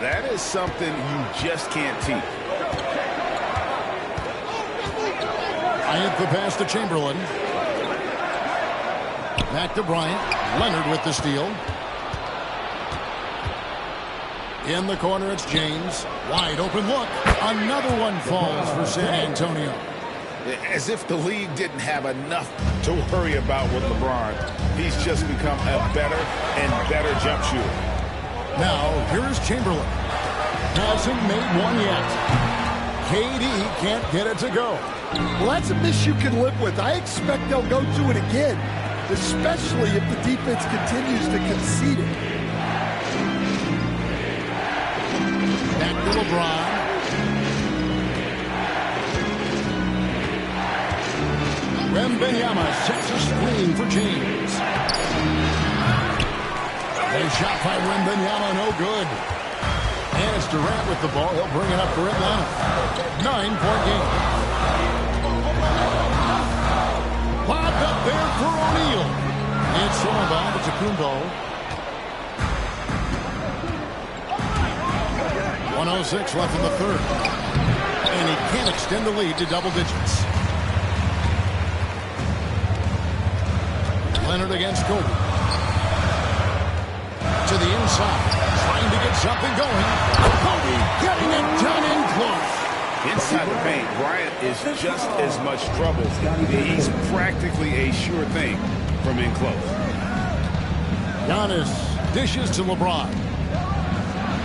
That is something you just can't teach. Bryant the pass to Chamberlain. Back to Bryant. Leonard with the steal. In the corner, it's James. Wide open look. Another one falls for San Antonio. As if the league didn't have enough to worry about with LeBron. He's just become a better and better jump shooter. Now, here's Chamberlain. Hasn't made one yet. KD can't get it to go. Well, that's a miss you can live with. I expect they'll go to it again, especially if the defense continues to concede it. Back to LeBron. Wembanyama sets a screen for James. A shot by Wembanyama, no good. And it's Durant with the ball. He'll bring it up for Atlanta. 9-point game. Lobbed up there for O'Neal. It's thrown by Antetokounmpo. 1:06 left in the third. And he can't extend the lead to double digits. Leonard against Kobe. To the inside, trying to get something going. Kobe getting it done in close. Inside the paint, Bryant is just as much trouble. He's practically a sure thing from in close. Giannis dishes to LeBron.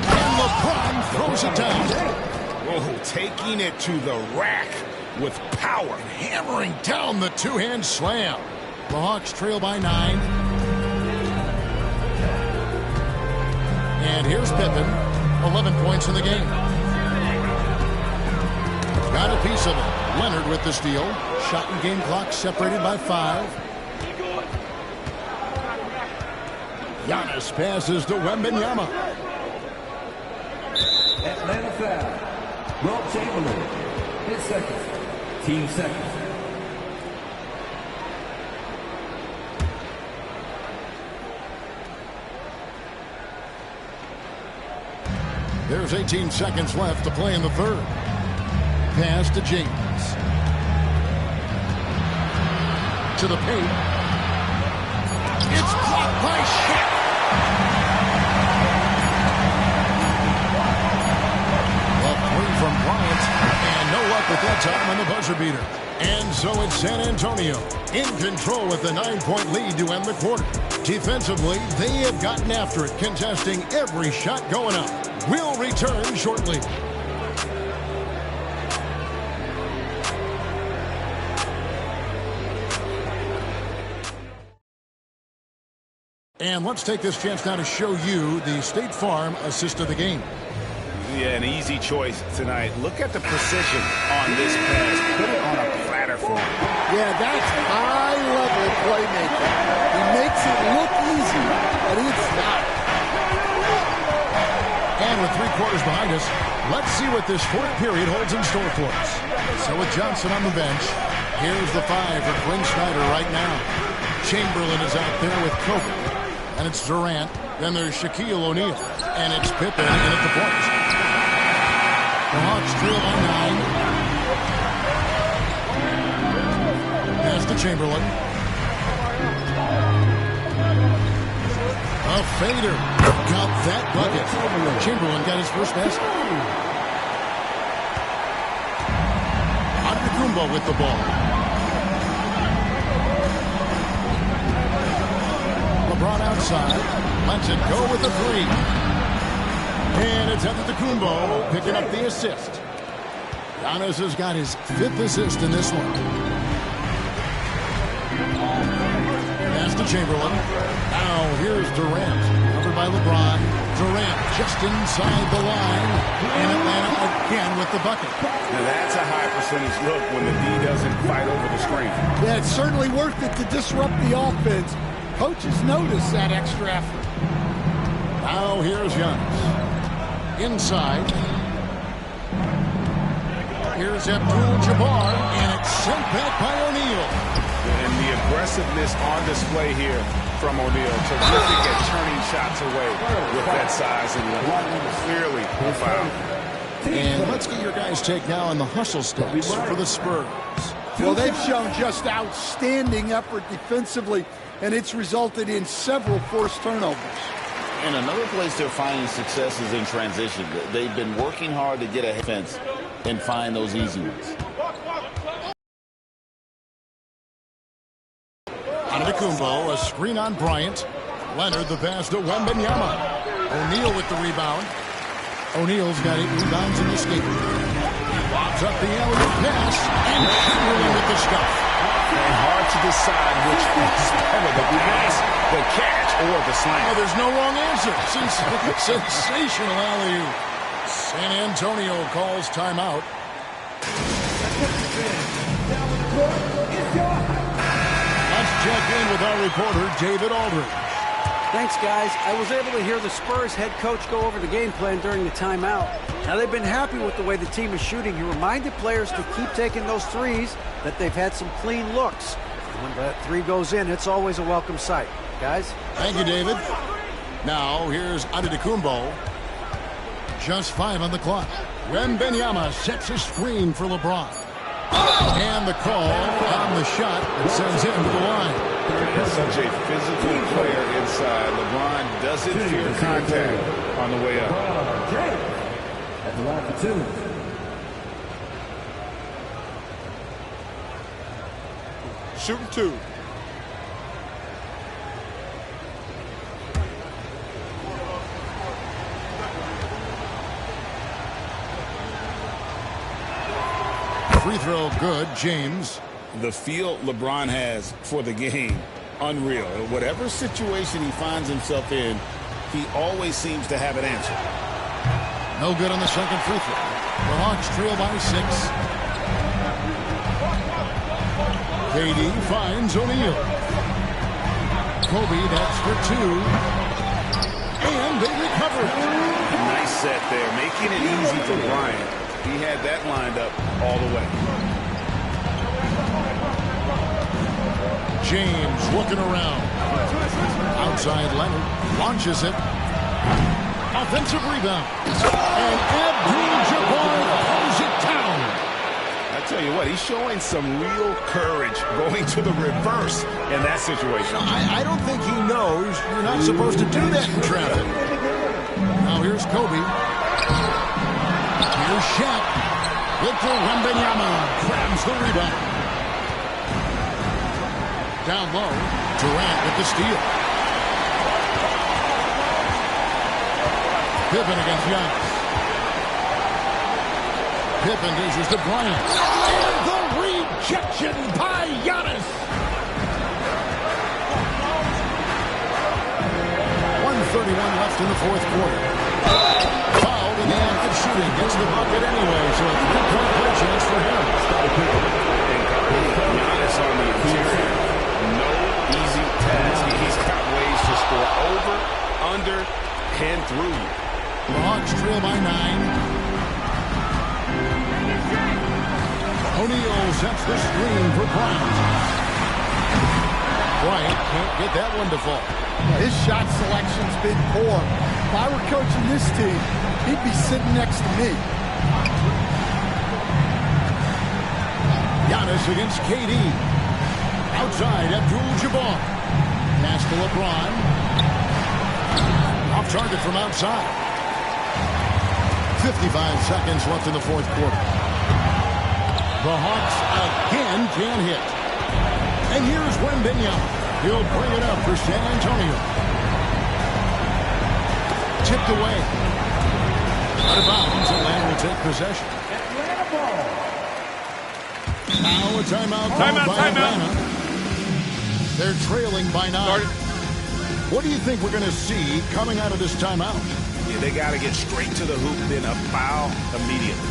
And LeBron throws it down. Whoa, taking it to the rack with power. Hammering down the two-hand slam. The Hawks trail by 9. And here's Pippen, 11 points in the game. Got a piece of it. Leonard with the steal. Shot and game clock separated by 5. Giannis passes to Wembanyama. Atlanta foul. Wilt Chamberlain. His second. Team second. There's 18 seconds left to play in the third. Pass to James. To the paint. It's blocked by Shaq. A three from Bryant. And no luck with that time on the buzzer beater. And so it's San Antonio in control with a 9-point lead to end the quarter. Defensively, they have gotten after it, contesting every shot going up. We'll return shortly. And let's take this chance now to show you the State Farm assist of the game. Yeah, an easy choice tonight. Look at the precision on this pass. Put it on a platter for him. Yeah, that's high-level playmaking. He makes it look easy, but it's not. And with 3 quarters behind us, let's see what this fourth period holds in store for us. So with Johnson on the bench, here's the 5 for Quinn Snyder right now. Chamberlain is out there with Kobe. And it's Durant. Then there's Shaquille O'Neal. And it's Pippen in at the point. The Hawks trail by 9. Pass to Chamberlain. A fader. Got that bucket. Chamberlain got his first basket. Antetokounmpo with the ball. LeBron outside. Lets it go with the 3. And it's Antetokounmpo picking up the assist. Giannis has got his 5th assist in this one. Pass to Chamberlain. Now here's Durant. Covered by LeBron. Durant just inside the line. And Atlanta again with the bucket. Now that's a high percentage look when the D doesn't fight over the screen. Yeah, it's certainly worth it to disrupt the offense. Coaches notice that extra effort. Now here's Giannis. Inside. Here's Abdul-Jabbar, and it's sent back by O'Neal. And the aggressiveness on display here from O'Neal. Terrific at turning shots away with that size and length. Clearly a foul. And let's get your guys' take now on the hustle stats for the Spurs. Well, they've shown just outstanding effort defensively, and it's resulted in several forced turnovers. And another place they're finding success is in transition. They've been working hard to get a defense and find those easy ones. Antetokounmpo, a screen on Bryant. Leonard the pass to Wembanyama. O'Neal with the rebound. O'Neal's got 8 rebounds in this game. Lobs up the alley-oop pass, and Chamberlain with the stuff. And hard to decide which is better, the pass, the catch, or the slam. Oh, there's no wrong answer. Sensational alley-oop. San Antonio calls timeout. Let's check in with our reporter, David Aldridge. Thanks, guys. I was able to hear the Spurs head coach go over the game plan during the timeout. Now, they've been happy with the way the team is shooting. He reminded players to keep taking those threes, that they've had some clean looks. And when that three goes in, it's always a welcome sight. Guys? Thank you, David. Now, here's Antetokounmpo. Just 5 on the clock. Wembanyama sets a screen for LeBron. And the call on the shot that sends him to the line. As such a physical player inside, LeBron doesn't fear contact on the way up. At the line for 2. Shooting 2. Free throw good, James. The feel LeBron has for the game, unreal. Whatever situation he finds himself in, he always seems to have an answer. No good on the second free throw. The Hawks trail by 6. KD finds O'Neal. Kobe, that's for 2. And they recover it. Nice set there, making it easy for Bryant. He had that lined up all the way. James looking around. Outside Leonard. Launches it. Offensive rebound. And Abdul-Jabbar throws it down. I tell you what, he's showing some real courage going to the reverse in that situation. I don't think he knows you're not supposed to do that in traffic. Now here's Kobe. Here's Shaq. Victor Wembanyama grabs the rebound. Down low, Durant with the steal. Pippen against Giannis. Pippen dishes to Bryant. And the rejection by Giannis. 1:31 left in the fourth quarter. Fouled in the act of shooting. Gets the bucket anyway, so a 3-point play chance for him. Giannis on the interior. No easy task. He's got ways to score over, under, and through. The Hawks trail by 9. O'Neal sets the screen for Bryant. Bryant can't get that one to fall. His shot selection's been poor. If I were coaching this team, he'd be sitting next to me. Giannis against KD. Outside, Abdul-Jabbar. Pass to LeBron. Off target from outside. 55 seconds left in the fourth quarter. The Hawks again can't hit. And here's Wembanyama. He'll bring it up for San Antonio. Tipped away. Out of bounds, Atlanta will take possession. Now a timeout called by Atlanta. They're trailing by 9. What do you think we're going to see coming out of this timeout? Yeah, they got to get straight to the hoop, then a foul immediately.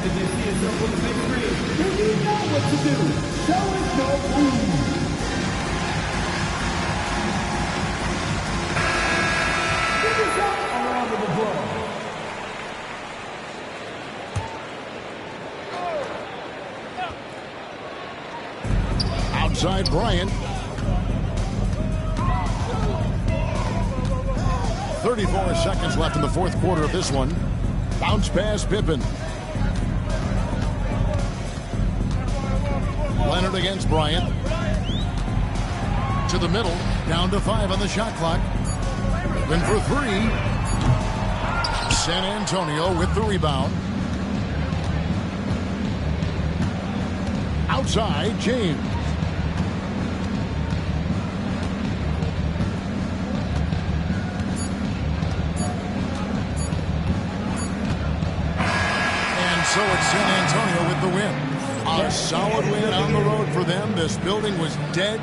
If you see yourself on the big screen, then you know what to do. Show us no move. Give yourself a round of applause. Outside Bryant. 34 seconds left in the fourth quarter of this one. Bounce pass Pippen. Leonard against Bryant. To the middle. Down to 5 on the shot clock. Then for 3. San Antonio with the rebound. Outside James. So it's San Antonio with the win. A solid win on the road for them. This building was dead.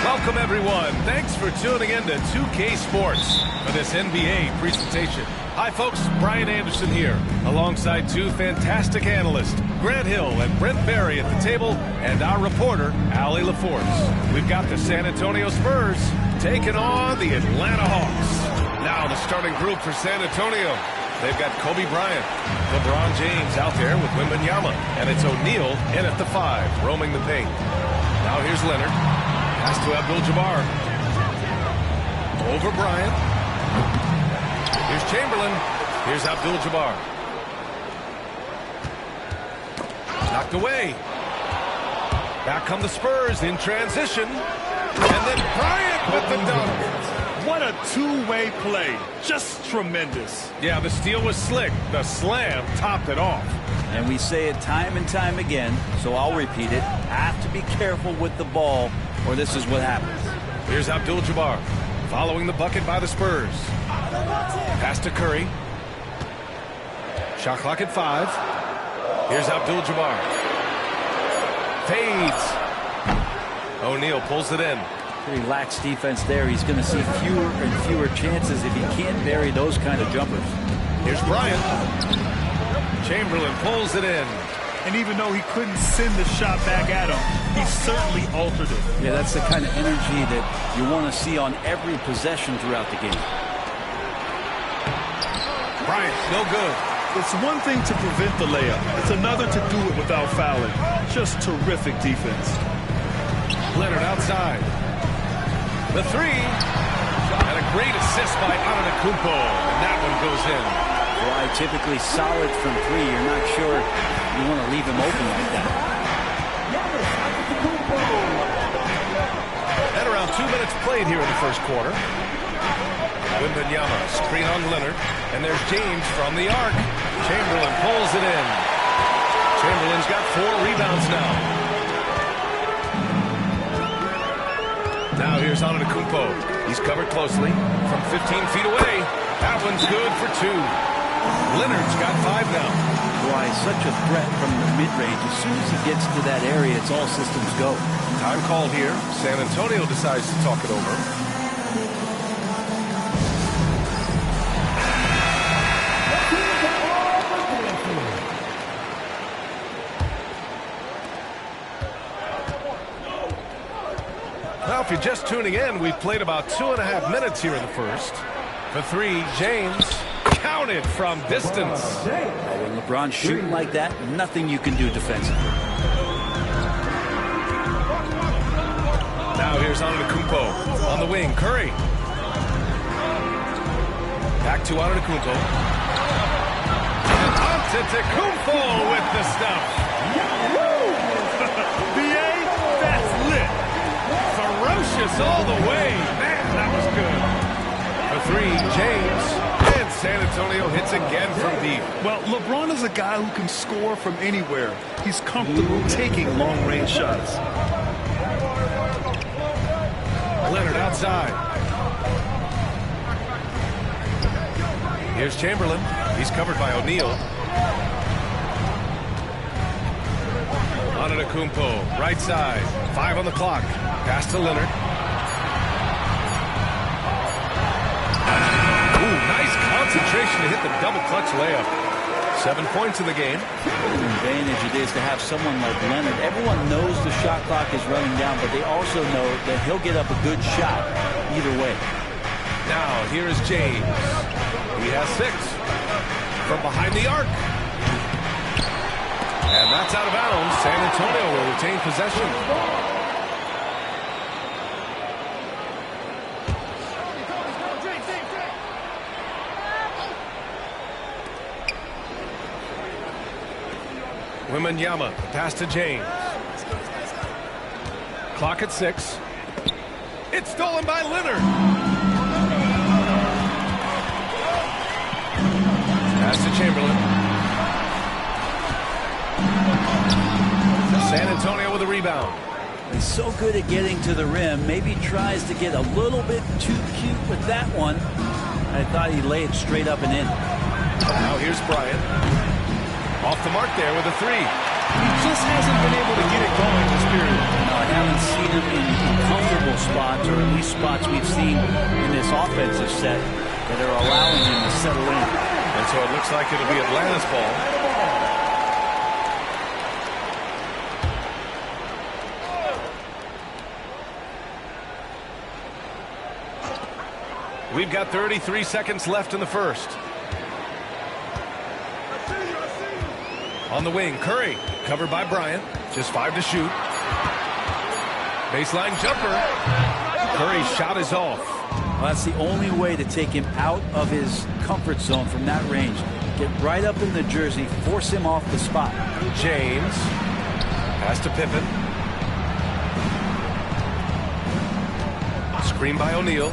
Welcome, everyone. Thanks for tuning in to 2K Sports for this NBA presentation. Hi, folks. Brian Anderson here, alongside two fantastic analysts, Grant Hill and Brent Barry at the table, and our reporter, Allie LaForce. We've got the San Antonio Spurs taking on the Atlanta Hawks. Now the starting group for San Antonio. They've got Kobe Bryant, LeBron James out there with Wembanyama, and it's O'Neal in at the 5, roaming the paint. Now here's Leonard. Pass to Abdul-Jabbar. Over Bryant. Here's Chamberlain. Here's Abdul-Jabbar. Knocked away. Back come the Spurs in transition. And then Bryant with the dunk. What a two-way play. Just tremendous. Yeah, the steal was slick. The slam topped it off. And we say it time and time again, so I'll repeat it. Have to be careful with the ball, or this is what happens. Here's Abdul-Jabbar following the bucket by the Spurs. Pass to Curry. Shot clock at 5. Here's Abdul-Jabbar. Fades. O'Neal pulls it in. Pretty lax defense there. He's going to see fewer and fewer chances if he can't bury those kind of jumpers. Here's Bryant. Chamberlain pulls it in. And even though he couldn't send the shot back at him, he certainly altered it. Yeah, that's the kind of energy that you want to see on every possession throughout the game. Bryant, no good. It's one thing to prevent the layup. It's another to do it without fouling. Just terrific defense. Leonard outside. The 3. And a great assist by Antetokounmpo. And that one goes in. Why typically solid from 3. You're not sure you want to leave him open like that. And around 2 minutes played here in the first quarter. Wembanyama, screen on Leonard. And there's James from the arc. Chamberlain pulls it in. Chamberlain's got 4 rebounds now. Now here's Antetokounmpo. He's covered closely from 15 feet away. That one's good for 2. Leonard's got 5 now. Why, such a threat from the mid-range. As soon as he gets to that area, it's all systems go. Time called here. San Antonio decides to talk it over. Now, if you're just tuning in, we've played about 2.5 minutes here in the first. The 3, James. Counted from distance. When LeBron's shooting like that, nothing you can do defensively. Now here's Antetokounmpo on the wing. Curry. Back to Antetokounmpo. Antetokounmpo with the stuff. BA, that's lit. Ferocious all the way. Man, that was good. The 3, James. And San Antonio hits again from deep. Well, LeBron is a guy who can score from anywhere. He's comfortable taking long-range shots. Leonard outside. Here's Chamberlain. He's covered by O'Neal. Antetokounmpo, right side. 5 on the clock. Pass to Leonard. Ooh, nice concentration to hit the double clutch layup. 7 points in the game. What an advantage it is to have someone like Leonard. Everyone knows the shot clock is running down, but they also know that he'll get up a good shot either way. Now, here is James. He has 6 from behind the arc. And that's out of bounds. San Antonio will retain possession. Wembanyama, pass to James. Clock at 6. It's stolen by Leonard. Pass to Chamberlain. San Antonio with a rebound. He's so good at getting to the rim. Maybe tries to get a little bit too cute with that one. I thought he laid it straight up and in. Now here's Bryant. Off the mark there with a 3. He just hasn't been able to get it going this period. No, I haven't seen him in comfortable spots, or at least spots we've seen in this offensive set that are allowing him to settle in. And so it looks like it'll be Atlanta's ball. We've got 33 seconds left in the first. On the wing, Curry, covered by Bryant. Just 5 to shoot. Baseline jumper. Curry's shot is off. Well, that's the only way to take him out of his comfort zone from that range. Get right up in the jersey, force him off the spot. James. Pass to Pippen. Screen by O'Neal.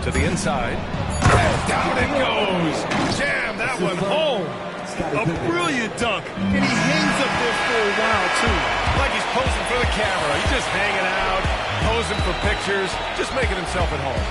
To the inside. And down it goes. Jam that one home. A brilliant dunk. And he hangs up there for a while, too. Like he's posing for the camera. He's just hanging out, posing for pictures, just making himself at home.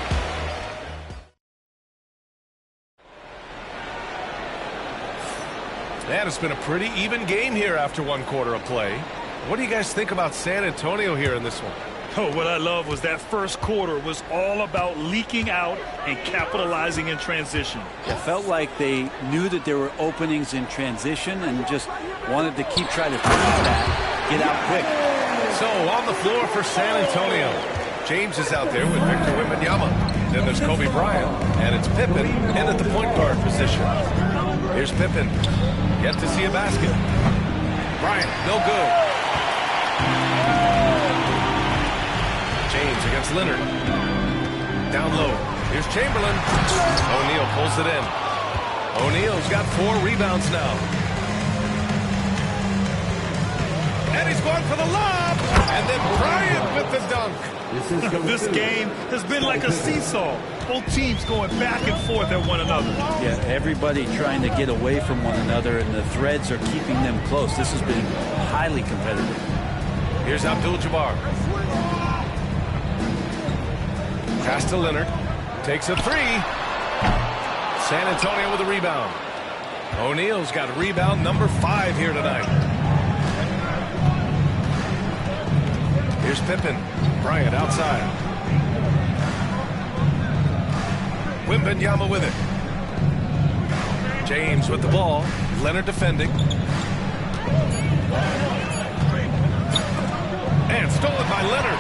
Man, it's been a pretty even game here after 1 quarter of play. What do you guys think about San Antonio here in this one? Oh, what I love was that first quarter was all about leaking out and capitalizing in transition. It felt like they knew that there were openings in transition and just wanted to keep trying to finish that, get out quick. So on the floor for San Antonio, James is out there with Victor Wembanyama. Then there's Kobe Bryant, and it's Pippen in at the point guard position. Here's Pippen, yet to see a basket. Bryant, no good. James against Leonard. Down low. Here's Chamberlain. O'Neal pulls it in. O'Neal's got 4 rebounds now. And he's going for the lob. And then Bryant with the dunk. This game has been like a seesaw. Both teams going back and forth at one another. Yeah, everybody trying to get away from one another, and the threads are keeping them close. This has been highly competitive. Here's Abdul-Jabbar. Pass to Leonard. Takes a 3. San Antonio with a rebound. O'Neal's got rebound number 5 here tonight. Here's Pippen. Bryant outside. Wembanyama with it. James with the ball. Leonard defending. And stolen by Leonard.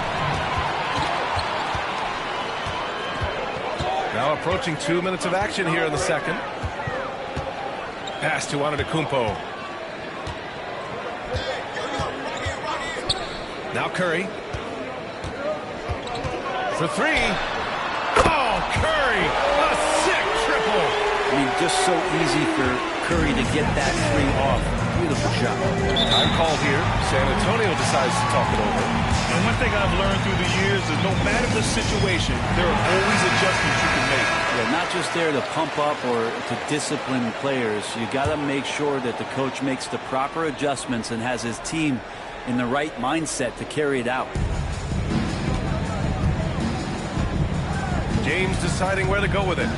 Now approaching 2 minutes of action here in the second. Pass to Antetokounmpo. Now Curry. For 3. Oh, Curry! A sick triple! I mean, just so easy for Curry to get that 3 off. Beautiful shot. Time called here. San Antonio decides to talk it over. And one thing I've learned through the years is no matter the situation, there are always adjustments you can make. Yeah, not just there to pump up or to discipline players. You got to make sure that the coach makes the proper adjustments and has his team in the right mindset to carry it out. James deciding where to go with it.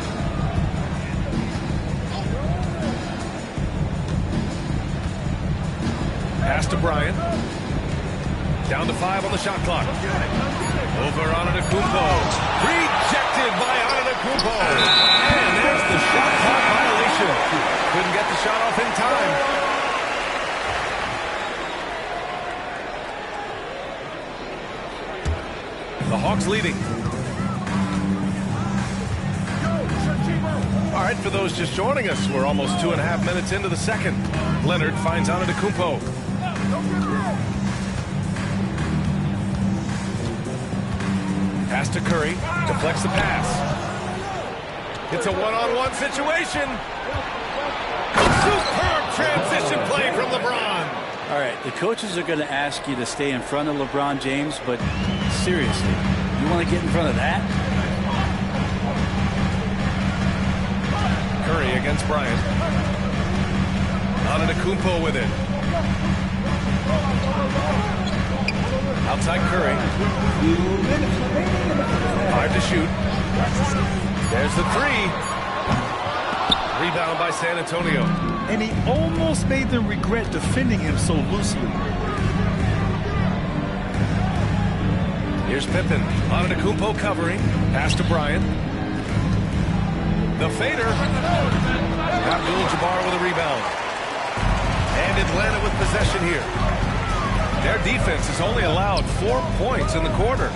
Pass to Bryant. Down to 5 on the shot clock. Over Antetokounmpo. Rejected by Antetokounmpo. And there's the shot clock violation. Couldn't get the shot off in time. The Hawks leading. All right, for those just joining us, we're almost 2.5 minutes into the second. Leonard finds Antetokounmpo. Pass to Curry, deflects the pass. It's a one-on-one situation. Superb transition play from LeBron. All right, the coaches are going to ask you to stay in front of LeBron James, but seriously, you want to get in front of that? Curry against Bryant. Antetokounmpo with it. Outside Curry. 5 to shoot. There's the 3. Rebound by San Antonio. And he almost made them regret defending him so loosely. Here's Pippen. Antetokounmpo covering. Pass to Bryant. The fader. Abdul-Jabbar with a rebound. And Atlanta with possession here. Their defense has only allowed 4 points in the quarter.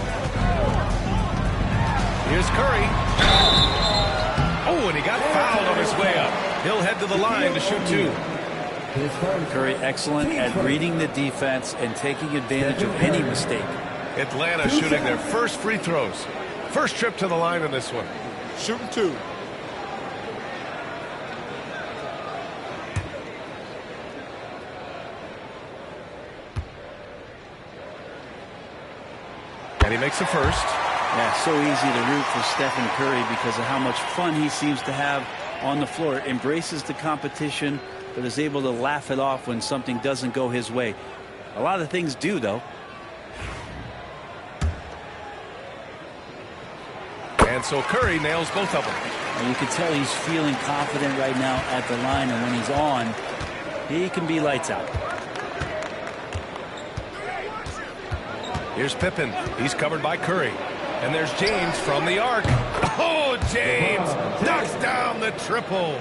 Here's Curry. Oh, and he got fouled on his way up. He'll head to the line to shoot 2. Curry excellent at reading the defense and taking advantage of any mistake. Atlanta shooting their first free throws. First trip to the line in this one. Shooting 2. And he makes the first. Yeah, so easy to root for Stephen Curry because of how much fun he seems to have on the floor. Embraces the competition, but is able to laugh it off when something doesn't go his way. A lot of things do, though. And so Curry nails both of them. And you can tell he's feeling confident right now at the line, and when he's on, he can be lights out. Here's Pippen. He's covered by Curry. And there's James from the arc. Oh, James knocks down the triple.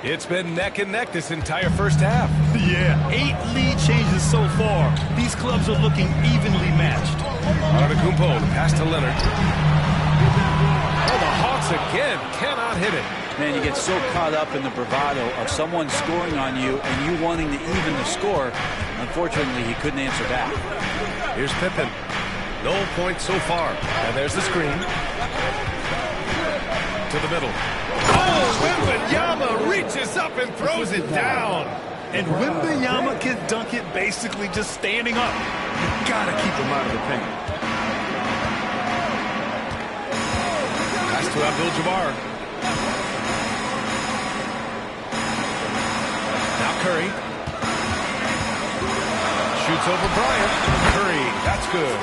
It's been neck and neck this entire first half. Yeah, 8 lead changes so far. These clubs are looking evenly matched. Antetokounmpo, pass to Leonard. Oh, the Hawks again cannot hit it. Man, you get so caught up in the bravado of someone scoring on you and you wanting to even the score. Unfortunately, he couldn't answer back. Here's Pippen. No points so far. And there's the screen. To the middle. Oh, Wembanyama reaches up and throws it down. And Wembanyama can dunk it basically just standing up. You gotta keep him out of the paint. Pass to Abdul-Jabbar. Now Curry. Shoots over Bryant. Curry, that's good.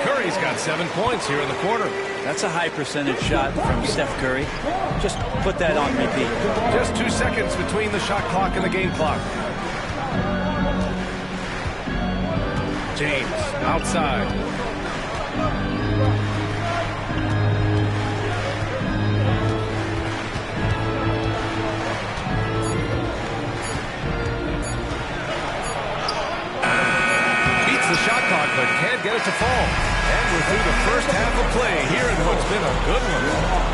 Curry's got 7 points here in the quarter. That's a high percentage shot from Steph Curry. Just put that on repeat. Just 2 seconds between the shot clock and the game clock. James outside. Beats the shot clock, but can't get it to fall. And we're through the first half of play here in what's been a good one.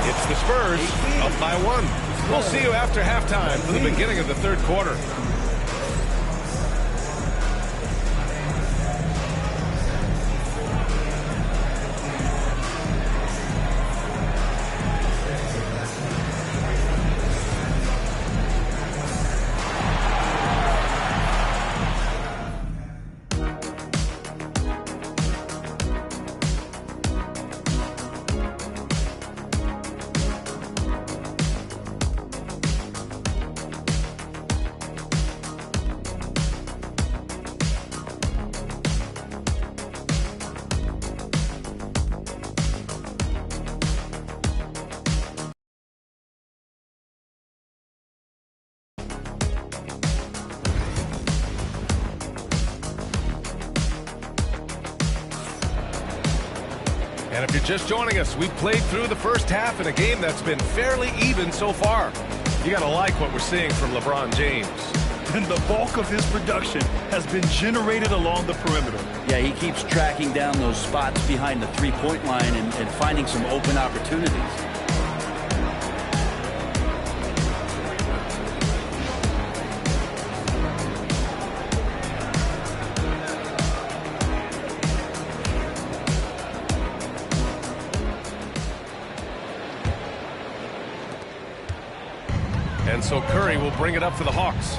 It's the Spurs up by 1. We'll see you after halftime for the beginning of the third quarter. If you're just joining us, we've played through the first half in a game that's been fairly even so far. You got to like what we're seeing from LeBron James. And the bulk of his production has been generated along the perimeter. Yeah, he keeps tracking down those spots behind the three-point line and finding some open opportunities. And so Curry will bring it up for the Hawks.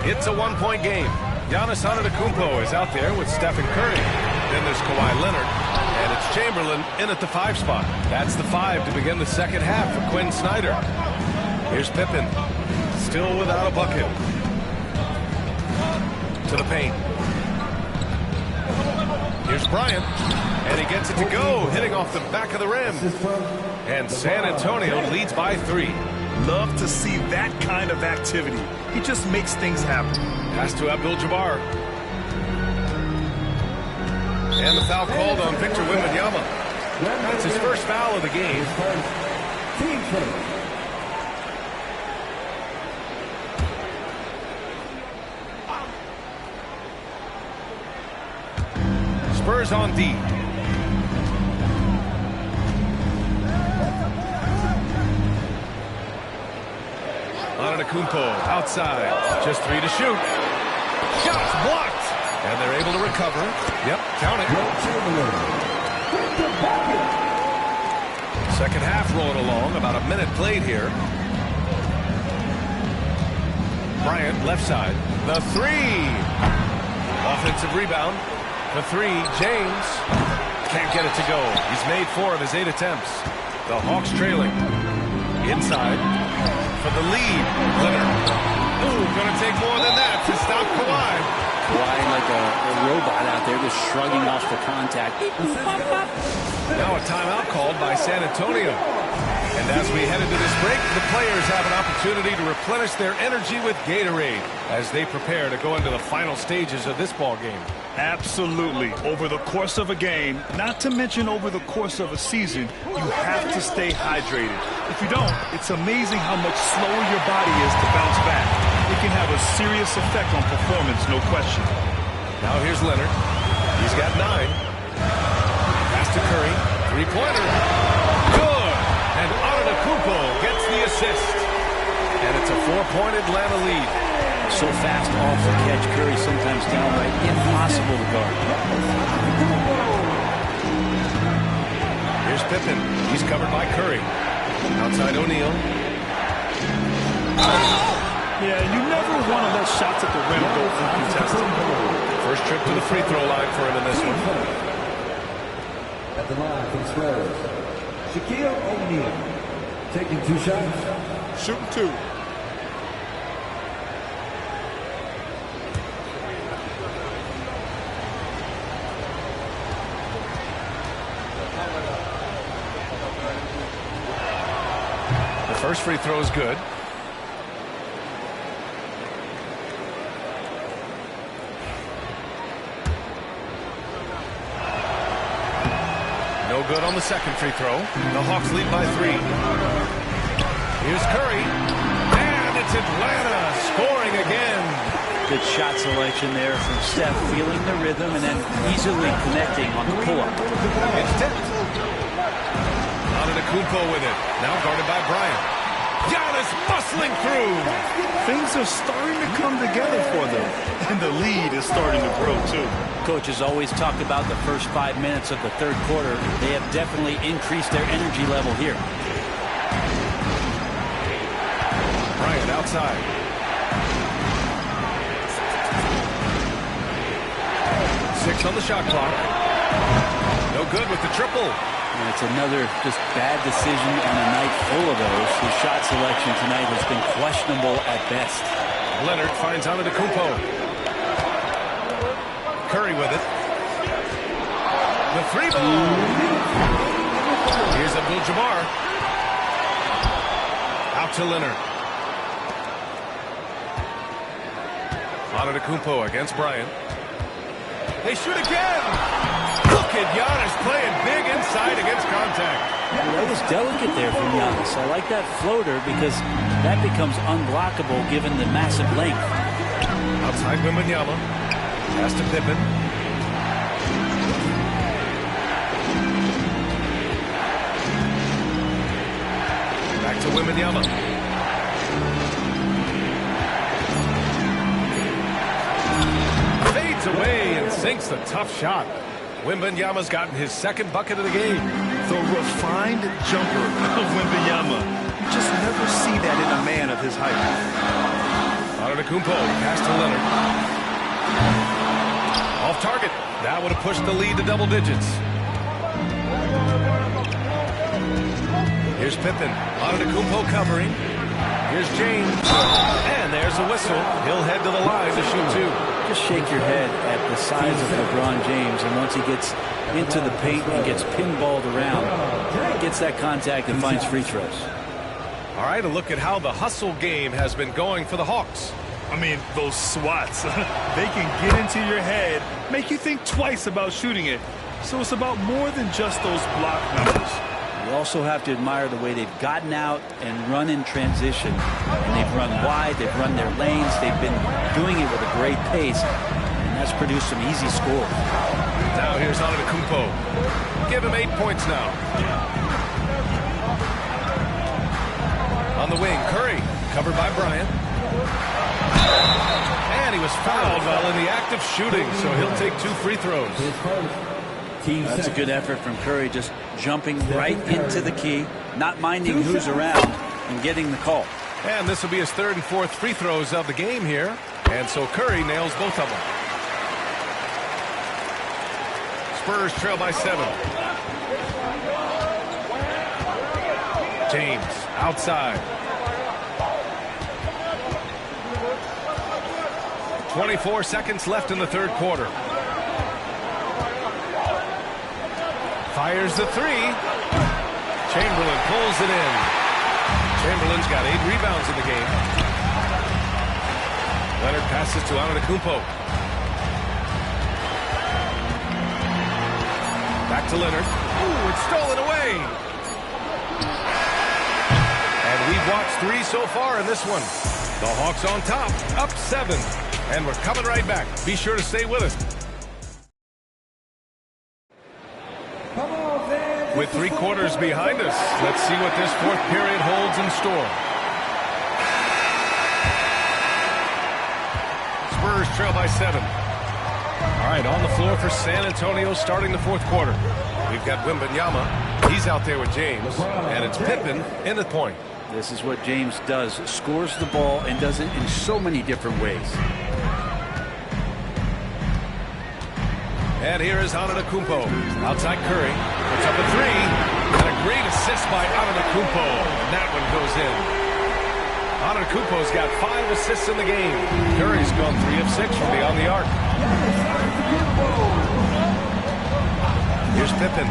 It's a one-point game. Giannis Antetokounmpo is out there with Stephen Curry. Then there's Kawhi Leonard. And it's Chamberlain in at the 5 spot. That's the 5 to begin the second half for Quinn Snyder. Here's Pippen. Still without a bucket. To the paint. Here's Bryant. And he gets it to go, hitting off the back of the rim. And San Antonio leads by 3. Love to see that kind of activity. He just makes things happen. Pass to Abdul-Jabbar. And the foul called on Victor Wembanyama. That's his first foul of the game. Spurs on D. Antetokounmpo outside. Just 3 to shoot. Shots blocked. And they're able to recover. Yep, count it. Second half rolling along. About a minute played here. Bryant, left side. The 3. Offensive rebound. The 3. James. Can't get it to go. He's made 4 of his 8 attempts. The Hawks trailing. Inside. For the lead. Leonard. Ooh, gonna take more than that to stop Kawhi. Kawhi like a robot out there just shrugging off the contact. Now a timeout called by San Antonio. And as we head into this break, the players have an opportunity to replenish their energy with Gatorade as they prepare to go into the final stages of this ball game. Absolutely. Over the course of a game, not to mention over the course of a season, you have to stay hydrated. If you don't, it's amazing how much slower your body is to bounce back. It can have a serious effect on performance, no question. Now here's Leonard. He's got 9. Pass to Curry. 3-pointer. Good. And Antetokounmpo gets the assist. And it's a 4-point Atlanta lead. So fast off the catch, Curry sometimes downright impossible to guard. Here's Pippen. He's covered by Curry. Outside O'Neal. Yeah, you never want to let shots at the rim go uncontested. First trip to the free throw line for him in this one. At the line from Spurs, Shaquille O'Neal taking 2 shots. Shooting 2. The first free throw is good. No good on the second free throw. The Hawks lead by 3. Here's Curry. And it's Atlanta scoring again. Good shot selection there from Steph, feeling the rhythm and then easily connecting on the pull-up. It's tipped. Antetokounmpo with it. Now guarded by Bryant. Giannis muscling through. Things are starting to come together for them. And the lead is starting to grow, too. Coaches always talk about the first 5 minutes of the third quarter. They have definitely increased their energy level here. Bryant outside. Six on the shot clock. No good with the triple. And it's another just bad decision on a night full of those. His shot selection tonight has been questionable at best. Leonard finds Antetokounmpo. Curry with it. The 3-ball. Here's Abdul-Jabbar. Out to Leonard. Antetokounmpo against Bryant. They shoot again. Look at Giannis playing big inside against contact. Well, that was delicate there from Giannis. I like that floater because that becomes unblockable given the massive length. Outside Wembanyama. Pass to Pippen. Back to Wembanyama. Fades away and sinks the tough shot. Wembanyama's gotten his second bucket of the game. The refined jumper of Wembanyama. You just never see that in a man of his height. Antetokounmpo, pass to Leonard. Off target. That would have pushed the lead to double digits. Here's Pippen. Antetokounmpo covering. Here's James. And there's a whistle. He'll head to the line to shoot two. Just shake your head at the size of LeBron James, and once he gets into the paint and gets pinballed around, gets that contact and finds free throws. All right, a look at how the hustle game has been going for the Hawks. I mean, those swats, they can get into your head, make you think twice about shooting it. So it's about more than just those block numbers. You also have to admire the way they've gotten out and run in transition. And they've run wide, they've run their lanes, they've been doing it with a great pace, and that's produced some easy scores. Now here's Antetokounmpo. Give him 8 points now. On the wing, Curry, covered by Bryant. And he was fouled while in the act of shooting, so he'll take 2 free throws. That's a good effort from Curry, just jumping right into the key, not minding who's around, and getting the call. And this will be his 3rd and 4th free throws of the game here. And so Curry nails both of them. Spurs trail by 7. James outside. 24 seconds left in the 3rd quarter. Fires the 3. Chamberlain pulls it in. Chamberlain's got 8 rebounds in the game. Leonard passes to Antetokounmpo. Back to Leonard. Ooh, it's stolen away. And we've watched 3 so far in this one. The Hawks on top, up 7. And we're coming right back. Be sure to stay with us. With 3 quarters behind us, let's see what this 4th period holds in store. Spurs trail by 7. All right, on the floor for San Antonio starting the 4th quarter. We've got Wembanyama. He's out there with James. And it's Pippen in the point. This is what James does. Scores the ball and does it in so many different ways. And here is Antetokounmpo. Outside Curry. Puts up a 3. And a great assist by Antetokounmpo. And that one goes in. Antetokounmpo's got 5 assists in the game. Curry's gone 3 of 6 from beyond the arc. Here's Pippen.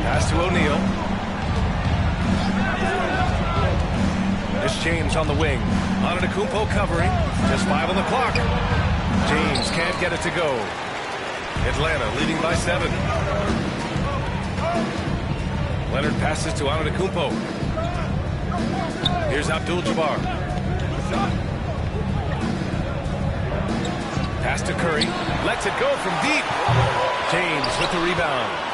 Pass to O'Neal. There's James on the wing. Antetokounmpo covering. Just 5 on the clock. James can't get it to go. Atlanta leading by 7. Leonard passes to Antetokounmpo. Here's Abdul-Jabbar. Pass to Curry. Lets it go from deep. James with the rebound.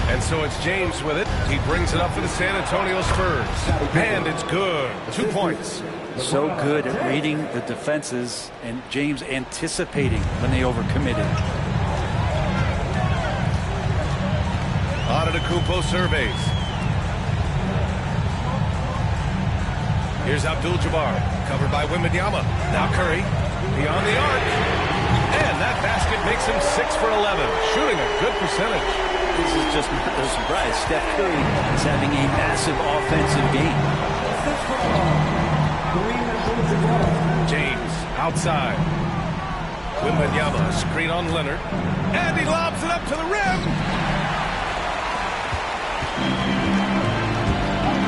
And so it's James with it. He brings it up for the San Antonio Spurs. And it's good. 2 points. So good at reading the defenses, and James anticipating when they overcommitted. Antetokounmpo surveys. Here's Abdul-Jabbar, covered by Wembanyama. Now Curry, beyond the arc. And that basket makes him 6 for 11, shooting a good percentage. This is just not a surprise. Steph Curry is having a massive offensive game. James outside. Wembanyama, screen on Leonard. And he lobs it up to the rim.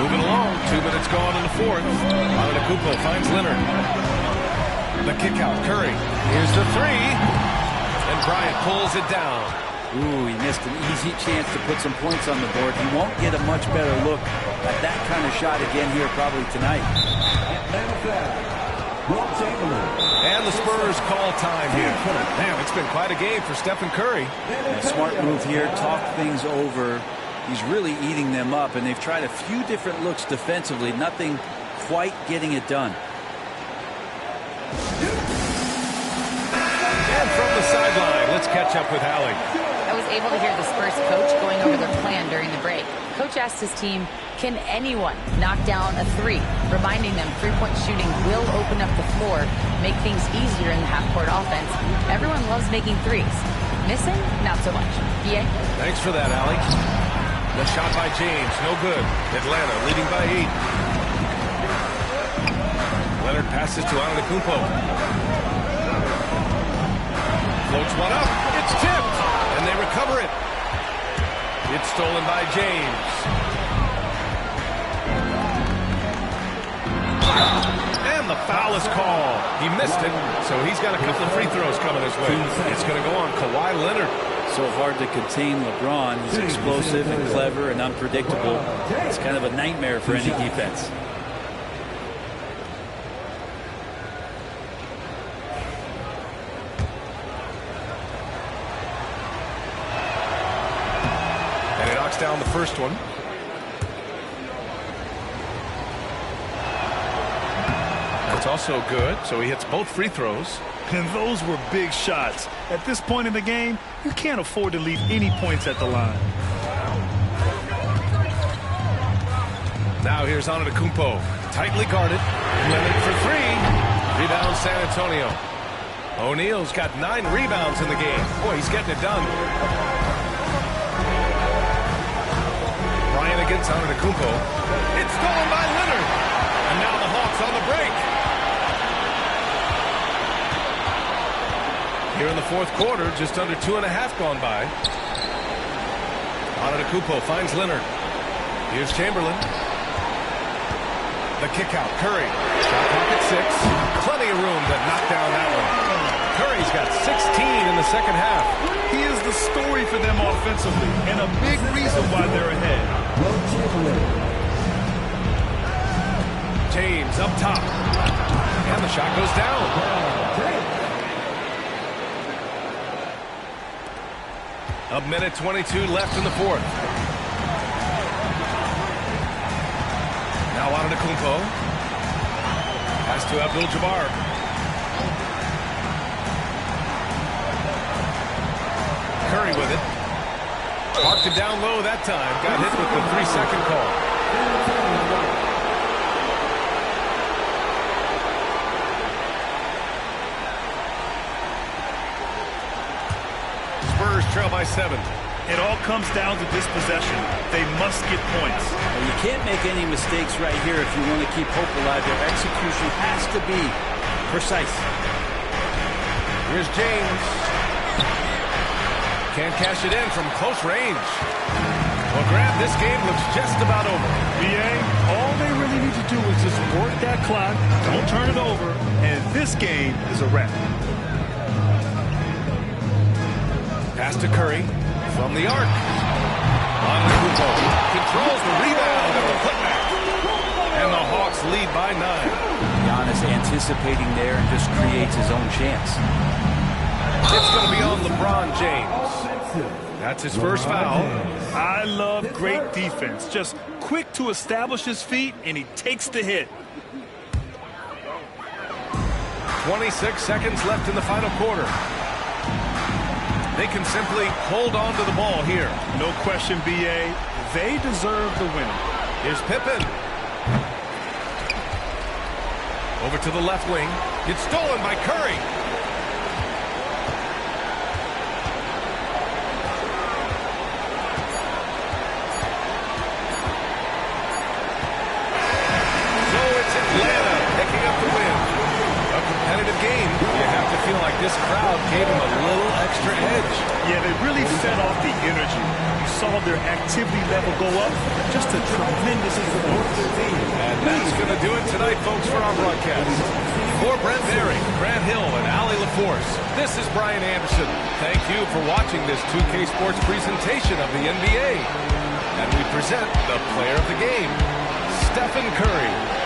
Moving along, 2 minutes gone in the 4th. Antetokounmpo finds Leonard. The kick out, Curry. Here's the three. And Bryant pulls it down. Ooh, he missed an easy chance to put some points on the board. He won't get a much better look at that kind of shot again here probably tonight. And the Spurs call time here. Man, it's been quite a game for Stephen Curry. A smart move here, talk things over. He's really eating them up, and they've tried a few different looks defensively. Nothing quite getting it done. And from the sideline, let's catch up with Allie. I was able to hear the Spurs coach going over their plan during the break. Coach asked his team, can anyone knock down a three? Reminding them three-point shooting will open up the floor, make things easier in the half-court offense. Everyone loves making threes. Missing? Not so much. BA? Thanks for that, Allie. The shot by James, no good. Atlanta leading by 8. Leonard passes to Antetokounmpo. Floats one up. It's tipped. And they recover it. It's stolen by James. And the foul is called. He missed it, so he's got a couple of free throws coming his way. It's going to go on Kawhi Leonard. So hard to contain LeBron. He's explosive and clever and unpredictable. It's kind of a nightmare for any defense. Down the first one. That's also good. So he hits both free throws. And those were big shots. At this point in the game, you can't afford to leave any points at the line. Now here's Antetokounmpo. Tightly guarded. Leonard for three. Rebound San Antonio. O'Neal's got 9 rebounds in the game. Boy, he's getting it done. Bryant against Antetokounmpo. It's stolen by Leonard. And now the Hawks on the break. Here in the fourth quarter, just under 2.5 gone by. Antetokounmpo finds Leonard. Here's Chamberlain. The kick out, Curry. Shot clock at 6. Plenty of room to knock down that one. Curry's got 16 in the second half. He is the story for them offensively, and a big reason why they're ahead. James up top. And the shot goes down. A minute 22 left in the fourth. Now Antetokounmpo. Pass to Abdul-Jabbar. Curry with it. Parked it down low that time. Got hit with the 3-second call. Spurs trail by 7. It all comes down to this possession. They must get points. Well, you can't make any mistakes right here if you want to keep hope alive. Their execution has to be precise. Here's James. Can't cash it in from close range. Well, Grant, this game looks just about over. BA, all they really need to do is just work that clock, don't turn it over, and this game is a wrap. Pass to Curry from the arc. Antetokounmpo controls the rebound and the putback. And the Hawks lead by 9. Giannis anticipating there and just creates his own chance. It's going to be on LeBron James. That's his first foul. I love great defense. Just quick to establish his feet, and he takes the hit. 26 seconds left in the final quarter. They can simply hold on to the ball here. No question, BA. They deserve the win. Here's Pippen. Over to the left wing. It's stolen by Curry. Atlanta picking up the win. A competitive game. You have to feel like this crowd gave them a little extra edge. Yeah, they really fed off the energy. You saw their activity level go up. Just a tremendous performance. And that's going to do it tonight, folks, for our broadcast. For Brent Barry, Grant Hill, and Allie LaForce, this is Brian Anderson. Thank you for watching this 2K Sports presentation of the NBA. And we present the player of the game, Stephen Curry.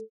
The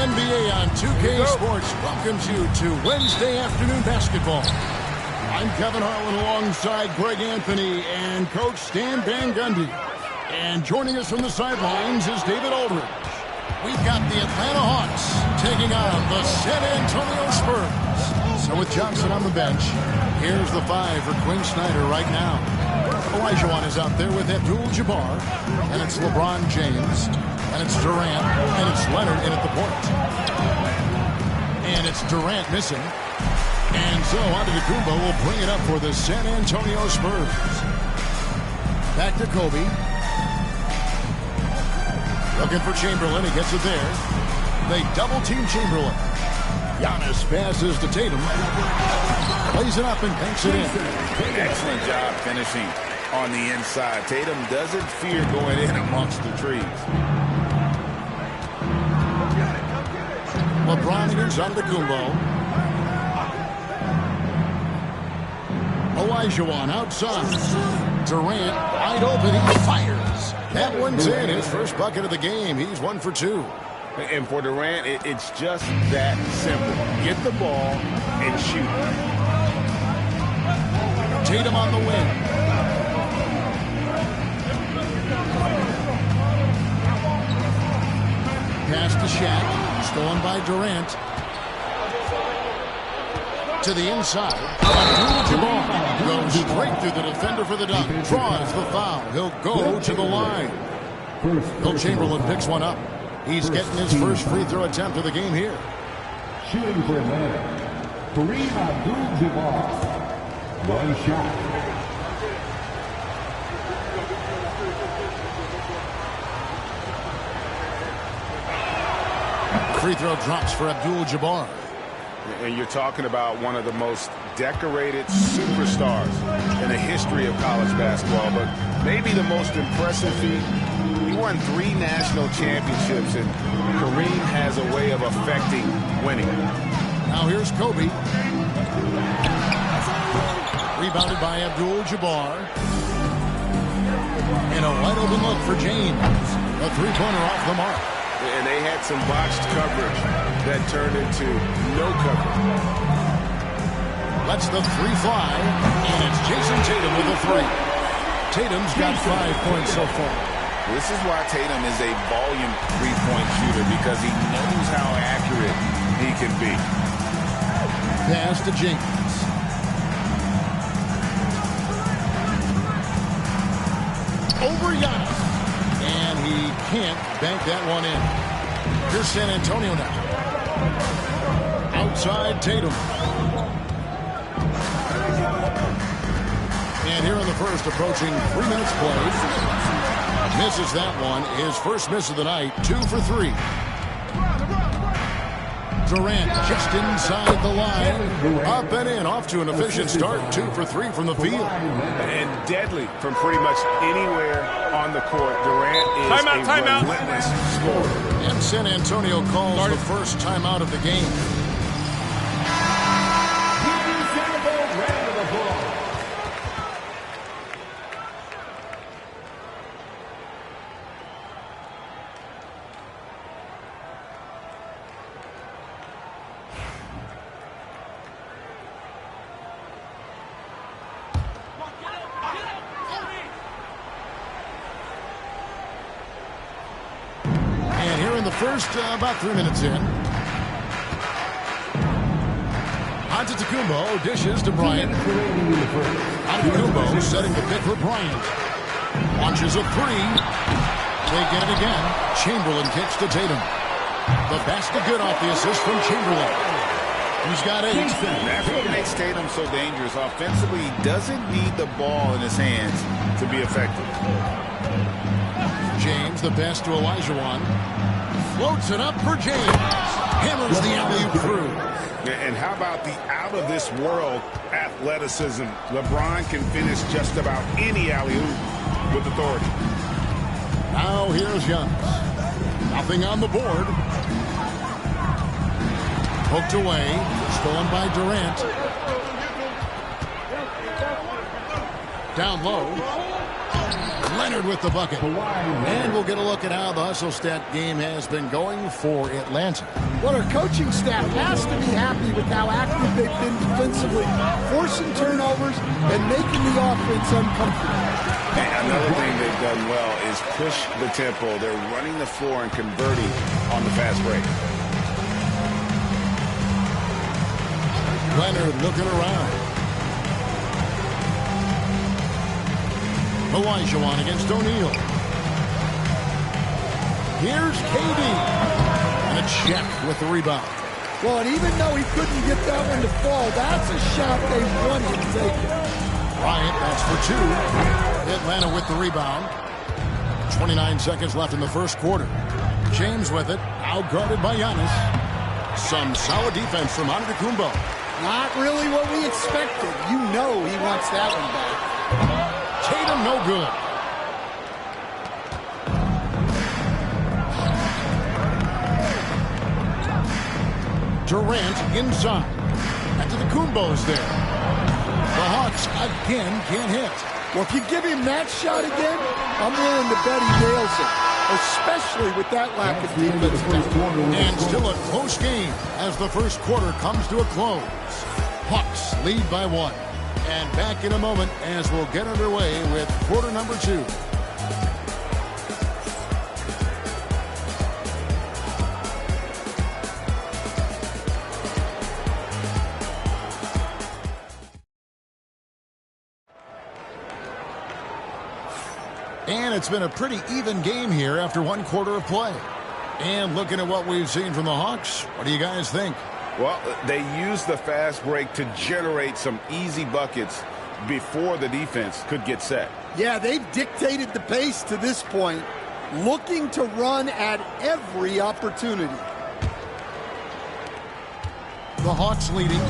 NBA on 2K Sports welcomes you to Wednesday afternoon basketball. I'm Kevin Harlan alongside Greg Anthony and Coach Stan Van Gundy. And joining us from the sidelines is David Aldridge. We've got the Atlanta Hawks taking on the San Antonio Spurs. So with Johnson on the bench, here's the 5 for Quinn Snyder right now. Olajuwon is out there with Abdul-Jabbar, and it's LeBron James, and it's Durant, and it's Leonard in at the point. And it's Durant missing. And so Antetokounmpo will bring it up for the San Antonio Spurs. Back to Kobe. Looking for Chamberlain. He gets it there. They double-team Chamberlain. Giannis passes to Tatum. Plays it up and banks it in. Excellent job finishing on the inside. Tatum doesn't fear going in amongst the trees. LeBron against Antetokounmpo. Olajuwon outside. Durant wide open. He fires. That one's in. His first bucket of the game. He's 1 for 2. And for Durant, it's just that simple. Get the ball and shoot. Tatum on the wing. Pass to Shaq. Stolen by Durant. To the inside. Abdul-Jabbar goes straight through the defender for the dunk. Draws the foul. He'll go to the line. Will Chamberlain picks one up. He's getting his first free throw attempt of the game here. Shooting for Atlanta, Kareem Abdul-Jabbar. One shot. Free throw drops for Abdul-Jabbar. And you're talking about one of the most decorated superstars in the history of college basketball, but maybe the most impressive feat. He won 3 national championships, and Kareem has a way of affecting winning. Now here's Kobe. Rebounded by Abdul-Jabbar. And a wide open look for James. A three-pointer off the mark. And they had some botched coverage that turned into no coverage. Lets the 3 fly, and it's Jason Tatum with a 3. Tatum's got 5 points so far. This is why Tatum is a volume three-point shooter, because he knows how accurate he can be. Pass to Jenkins. Over Giannis. And he can't bank that one in. Here's San Antonio now. Outside Tatum. And here in the first, approaching 3 minutes played. Misses that one. His first miss of the night. 2 for 3. Durant just inside the line. Up and in. Off to an efficient start. 2 for 3 from the field. And deadly from pretty much anywhere on the court. Durant is a relentless scorer. And San Antonio calls the first timeout of the game. first, about 3 minutes in. Antetokounmpo dishes to Bryant. Antetokounmpo setting the pick for Bryant. Launches a three. They get it again. Chamberlain kicks to Tatum. The basket good off the assist from Chamberlain. He's got 8. That's what makes Tatum so dangerous. Offensively, he doesn't need the ball in his hands to be effective. James, the pass to Olajuwon. Floats it up for James. Hammers the alley-oop through. And how about the out-of-this-world athleticism? LeBron can finish just about any alley-oop with authority. Now here's Giannis. Nothing on the board. Poked away. Stolen by Durant. Down low. Leonard with the bucket. And we'll get a look at how the hustle stat game has been going for Atlanta. Well, our coaching staff has to be happy with how active they've been defensively, forcing turnovers and making the offense uncomfortable. And another thing they've done well is push the tempo. They're running the floor and converting on the fast break. Leonard looking around. Olajuwon against O'Neal. Here's KD. And a check with the rebound. Well, and even though he couldn't get that one to fall, that's a shot they wanted to take. Bryant, that's for 2. Atlanta with the rebound. 29 seconds left in the first quarter. James with it, outguarded by Giannis. Some solid defense from Antetokounmpo. Not really what we expected. You know he wants that one back. Tatum no good. Durant inside. Antetokounmpo's there. The Hawks again can't hit. Well, if you give him that shot again, I'm willing to bet he nails it, especially with that lack of defense. And still a close game as the first quarter comes to a close. Hawks lead by 1. And back in a moment as we'll get underway with quarter number 2. And it's been a pretty even game here after 1 quarter of play. And looking at what we've seen from the Hawks, what do you guys think? Well, they used the fast break to generate some easy buckets before the defense could get set. Yeah, they've dictated the pace to this point, looking to run at every opportunity. The Hawks leading.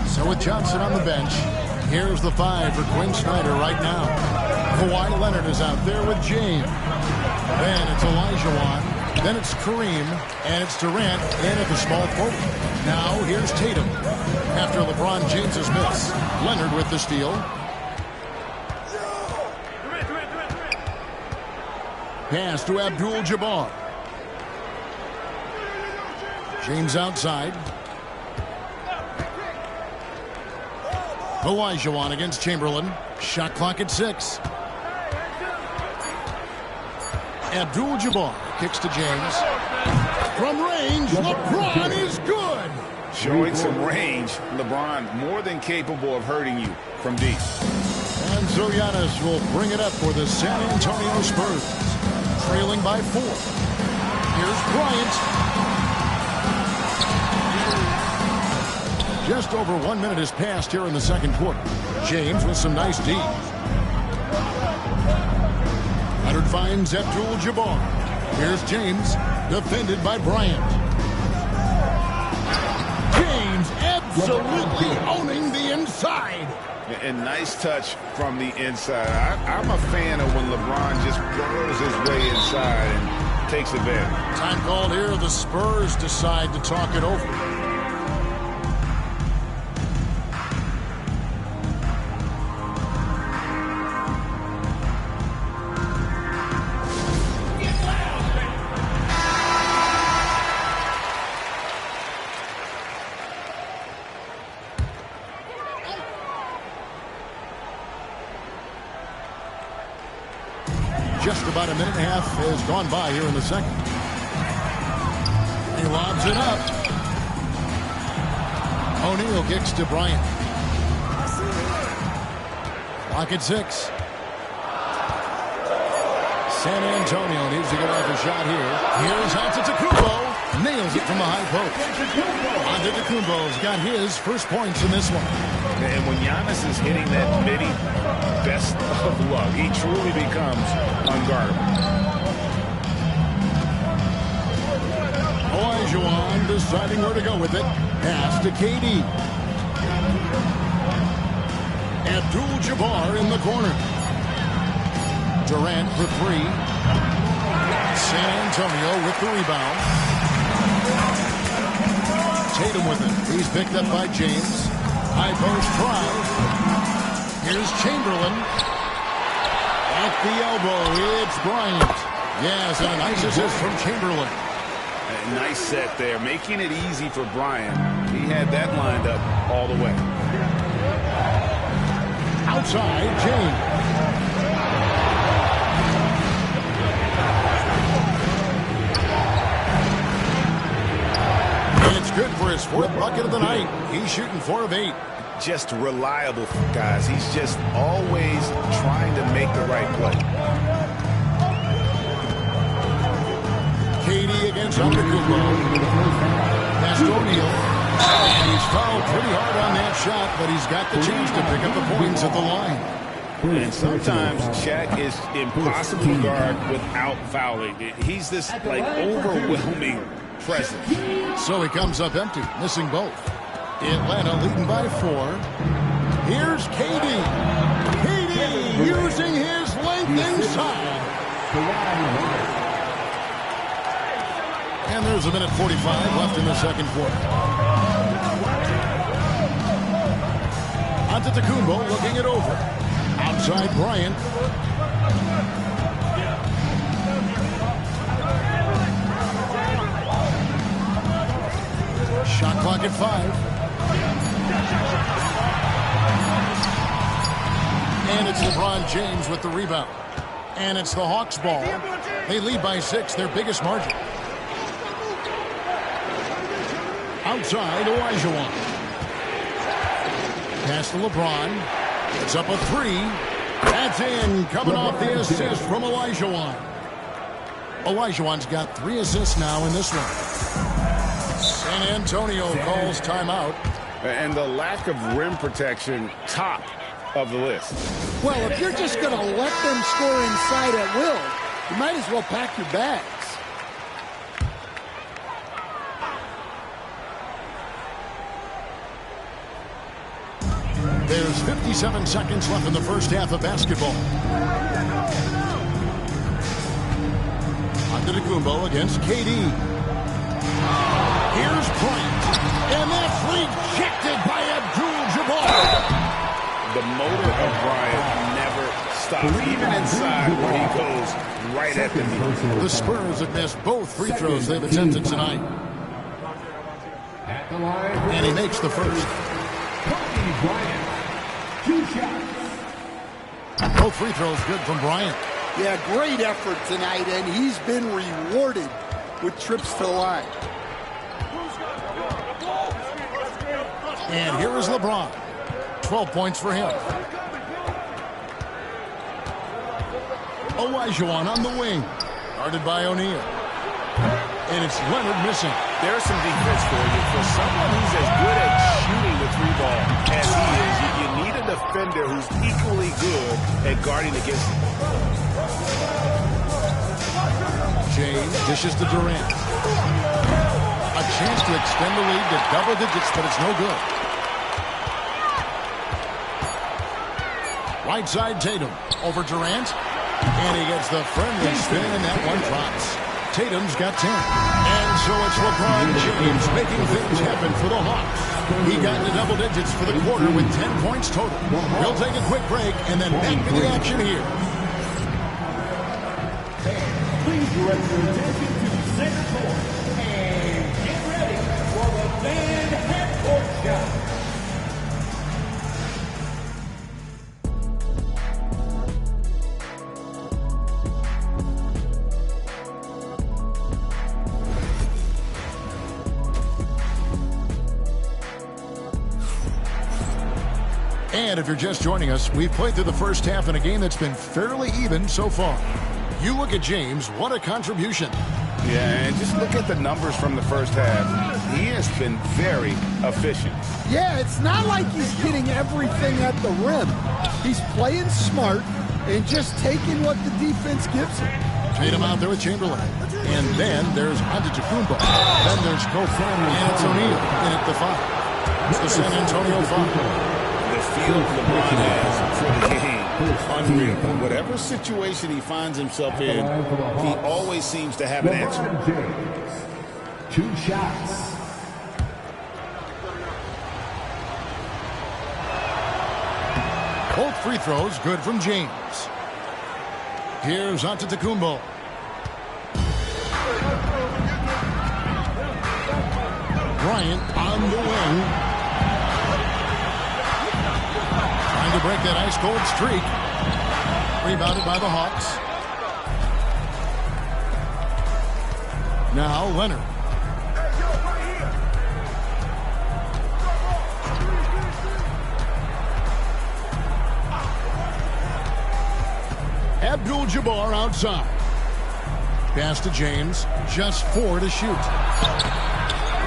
So with Johnson on the bench, here's the 5 for Quinn Snyder right now. Kawhi Leonard is out there with James. Then it's Olajuwon. Then it's Kareem, and it's Durant in at the small forward. Now here's Tatum. After LeBron James's miss, Leonard with the steal. Pass to Abdul-Jabbar. James outside. Olajuwon against Chamberlain. Shot clock at 6. Abdul-Jabbar kicks to James. From range, LeBron is good. Showing some range, LeBron more than capable of hurting you from deep. And so Giannis will bring it up for the San Antonio Spurs. Trailing by 4. Here's Bryant. Just over 1 minute has passed here in the second quarter. James with some nice D. Leonard finds Abdul-Jabbar. Here's James, defended by Bryant. James absolutely owning the inside. And nice touch from the inside. I'm a fan of when LeBron just burrows his way inside and takes advantage. Time called here. The Spurs decide to talk it over. Just about a minute and a half has gone by here in the second. lobs it up. O'Neal kicks to Bryant. Clock at 6. San Antonio needs to get off a shot here. Here's Antetokounmpo. Nails it from the high post. Antetokounmpo's got his first points in this one. And when Giannis is hitting that midi, best of luck. He truly becomes unguardable. Olajuwon deciding where to go with it. Pass to KD. Abdul-Jabbar in the corner. Durant for 3. San Antonio with the rebound. Tatum with it. He's picked up by James. High post drive. Here's Chamberlain. At the elbow, it's Bryant. Yes, and a nice assist from Chamberlain. A nice set there, making it easy for Bryant. He had that lined up all the way. Outside, James. It's good for his 4th bucket of the night. He's shooting 4 of 8. Just reliable, guys. He's just always trying to make the right play. KD against Antetokounmpo. Pass to O'Neal. And he's fouled pretty hard on that shot, but he's got the chance to pick up the points at the line. And sometimes Shaq is impossible to guard without fouling. He's this, like, overwhelming presence. So he comes up empty, missing both. Atlanta leading by 4. Here's KD. KD using his length inside. And there's a minute 45 left in the second quarter. Antetokounmpo looking it over. Outside Bryant. Shot clock at 5. And it's LeBron James with the rebound. And it's the Hawks ball. They lead by 6, their biggest margin. Outside, Olajuwon. Pass to LeBron. It's up a 3. That's in, coming off the assist from Olajuwon. Olajuwon's got 3 assists now in this one. San Antonio calls timeout. And the lack of rim protection, top of the list. Well, if you're just going to let them score inside at will, you might as well pack your bags. There's 57 seconds left in the first half of basketball. Antetokounmpo against KD. Here's Bryant. And that's rejected by Abdul-Jabbar. The motor of Bryant never stops, even inside where he goes right at the knee. The Spurs have missed both free throws they've attempted tonight. And he makes the first. Both free throws good from Bryant. Yeah, great effort tonight, and he's been rewarded with trips to the line. And here is LeBron. 12 points for him. Olajuwon on the wing. Guarded by O'Neal. And it's Leonard missing. There's some defense for you. For someone who's as good at shooting the 3-ball as he is, you need a defender who's equally good at guarding against him. James dishes to Durant. A chance to extend the lead to double digits, but it's no good. Right side Tatum over Durant. And he gets the friendly spin, and that one drops. Tatum's got 10. And so it's LeBron James making things happen for the Hawks. He got into double digits for the quarter with 10 points total. We'll take a quick break and then back to the action here. Please direct your attention to the center court and get ready for the fan half-court shot. And if you're just joining us, we've played through the first half in a game that's been fairly even so far. You look at James, what a contribution. Yeah, and just look at the numbers from the first half. He has been very efficient. Yeah, it's not like he's hitting everything at the rim. He's playing smart and just taking what the defense gives him. Tatum out there with Chamberlain. And then there's Antetokounmpo. Then there's Kofi, and it's O'Neal in at the 5. It's the San Antonio 5. The field LeBron has for the game, unreal. Whatever situation he finds himself in, he always seems to have an answer. 2 shots. Both free throws good from James. Here's Antetokounmpo. Bryant on the wing. Trying to break that ice-cold streak. Rebounded by the Hawks. Now Leonard. Abdul-Jabbar outside. Pass to James. Just 4 to shoot.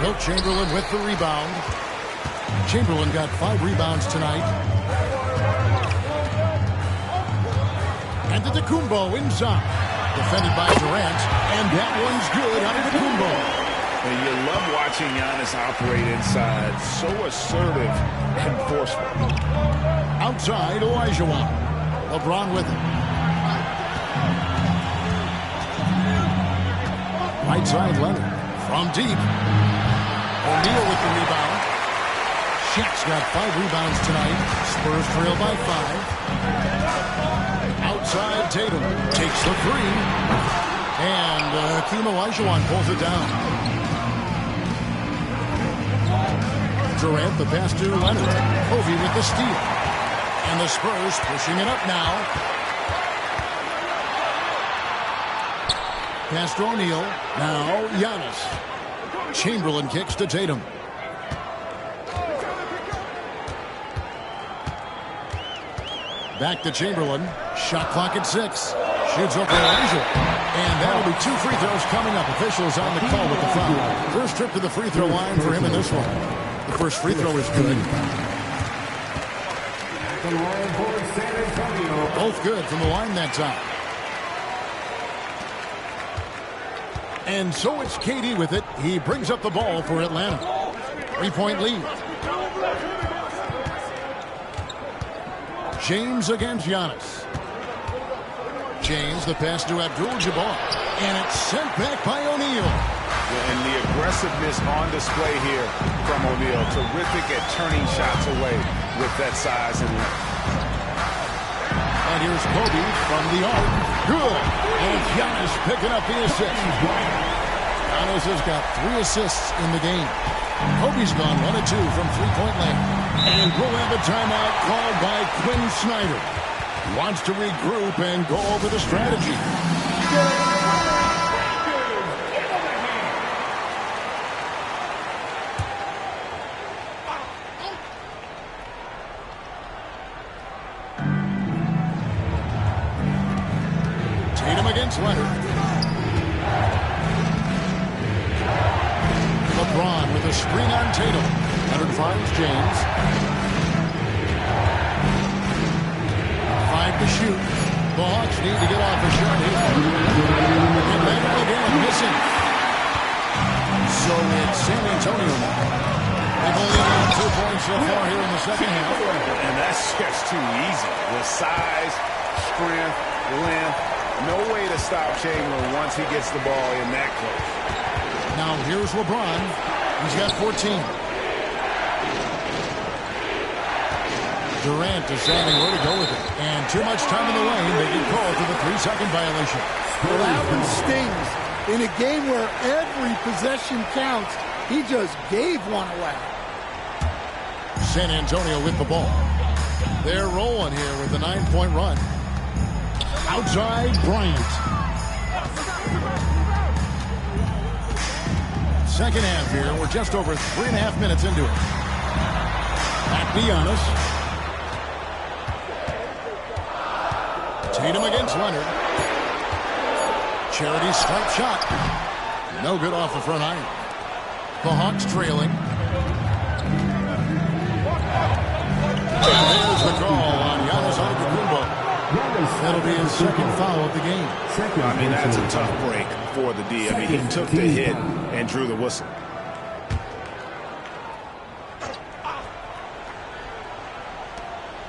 Wilt Chamberlain with the rebound. Chamberlain got 5 rebounds tonight. Antetokounmpo inside. Defended by Durant. And that one's good. Antetokounmpo. And you love watching Giannis operate inside. So assertive and forceful. Outside, Olajuwon. LeBron with him. Right side, Leonard. From deep. O'Neal with the rebound. Shaq's got 5 rebounds tonight. Spurs trail by 5. Outside, Tatum takes the 3. And Hakeem Olajuwon pulls it down. Durant, the pass to Leonard. Kobe with the steal. And the Spurs pushing it up now. Pass to O'Neal. Now Giannis. Chamberlain kicks to Tatum. Back to Chamberlain. Shot clock at 6. Shoots over Elijah. And that'll be 2 free throws coming up. Officials on the call with the foul. First trip to the free throw line for him in this one. The first free throw is good. Both good from the line that time. And so it's KD with it. He brings up the ball for Atlanta. 3-point lead. James against Giannis. James, the pass to Abdul-Jabbar. And it's sent back by O'Neal. And the aggressiveness on display here from O'Neal. Terrific at turning shots away with that size and length. And here's Kobe from the arc. Good. And Giannis picking up the assist. Giannis has got 3 assists in the game. Kobe's gone 1 of 2 from 3-point land. And we'll have a timeout called by Quinn Snyder. Wants to regroup and go over the strategy. Tatum against Leonard. LeBron with a screen on Tatum. Leonard finds James. 5 to shoot. The Hawks need to get off a shot here. And Leonard again missing. So it's San Antonio now. They've only had 2 points so far here in the second half. And that's just too easy. With size, strength, length. No way to stop Chamberlain once he gets the ball in that close. Now here's LeBron. He's got 14. Durant deciding where to go with it. And too much time in the lane. They get called for the 3-second violation. Well, that one stings. In a game where every possession counts, he just gave one away. San Antonio with the ball. They're rolling here with a 9-point run. Outside, Bryant. Second half here. We're just over 3.5 minutes into it. Back to Giannis. Tatum against Leonard. Charity stripe shot. No good off the front iron. The Hawks trailing. And there's the call on Giannis Antetokounmpo. That'll be his second foul of the game. I mean, that's a tough break for the D. I mean, he took the hit and drew the whistle.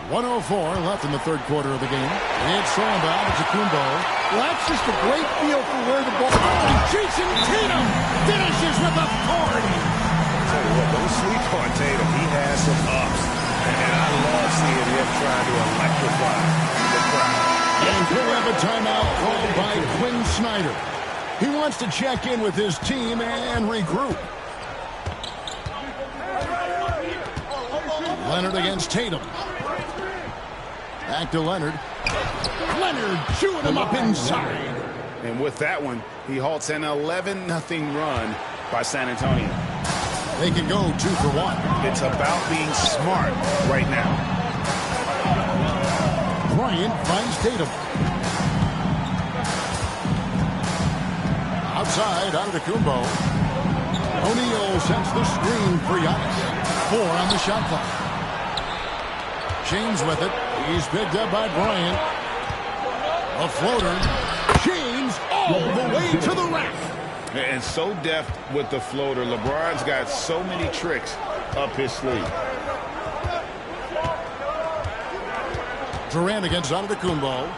.104 left in the third quarter of the game. It's thrown by Antetokounmpo. Well, that's just a great feel for where the ball... Jason Tatum finishes with authority. I'll tell you what, don't sleep on Tatum. He has some ups. And I love seeing him trying to electrify the crowd. And we'll have a timeout called by Quinn Snyder. He wants to check in with his team and regroup. Leonard against Tatum. Back to Leonard. Leonard chewing him up inside. And with that one, he halts an 11-0 run by San Antonio. They can go 2 for 1. It's about being smart right now. Bryant finds Tatum. Outside, Antetokounmpo. O'Neal sends the screen for Giannis. 4 on the shot clock. James with it. He's picked up by Bryant. A floater. James all the way to the rack. And so deft with the floater. LeBron's got so many tricks up his sleeve. Durant against Antetokounmpo.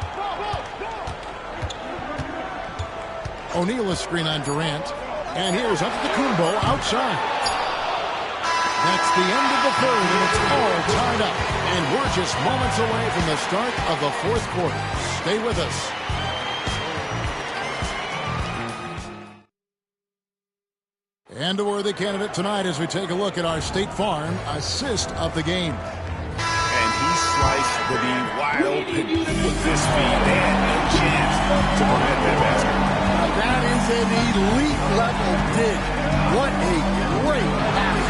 O'Neal a screen on Durant. And here's Antetokounmpo outside. That's the end of the third, and it's all tied up. And we're just moments away from the start of the fourth quarter. Stay with us. And a worthy candidate tonight as we take a look at our State Farm assist of the game. And he sliced the D wide open with this speed. They had no chance to prevent that basket. That is an elite level dig. What a great pass.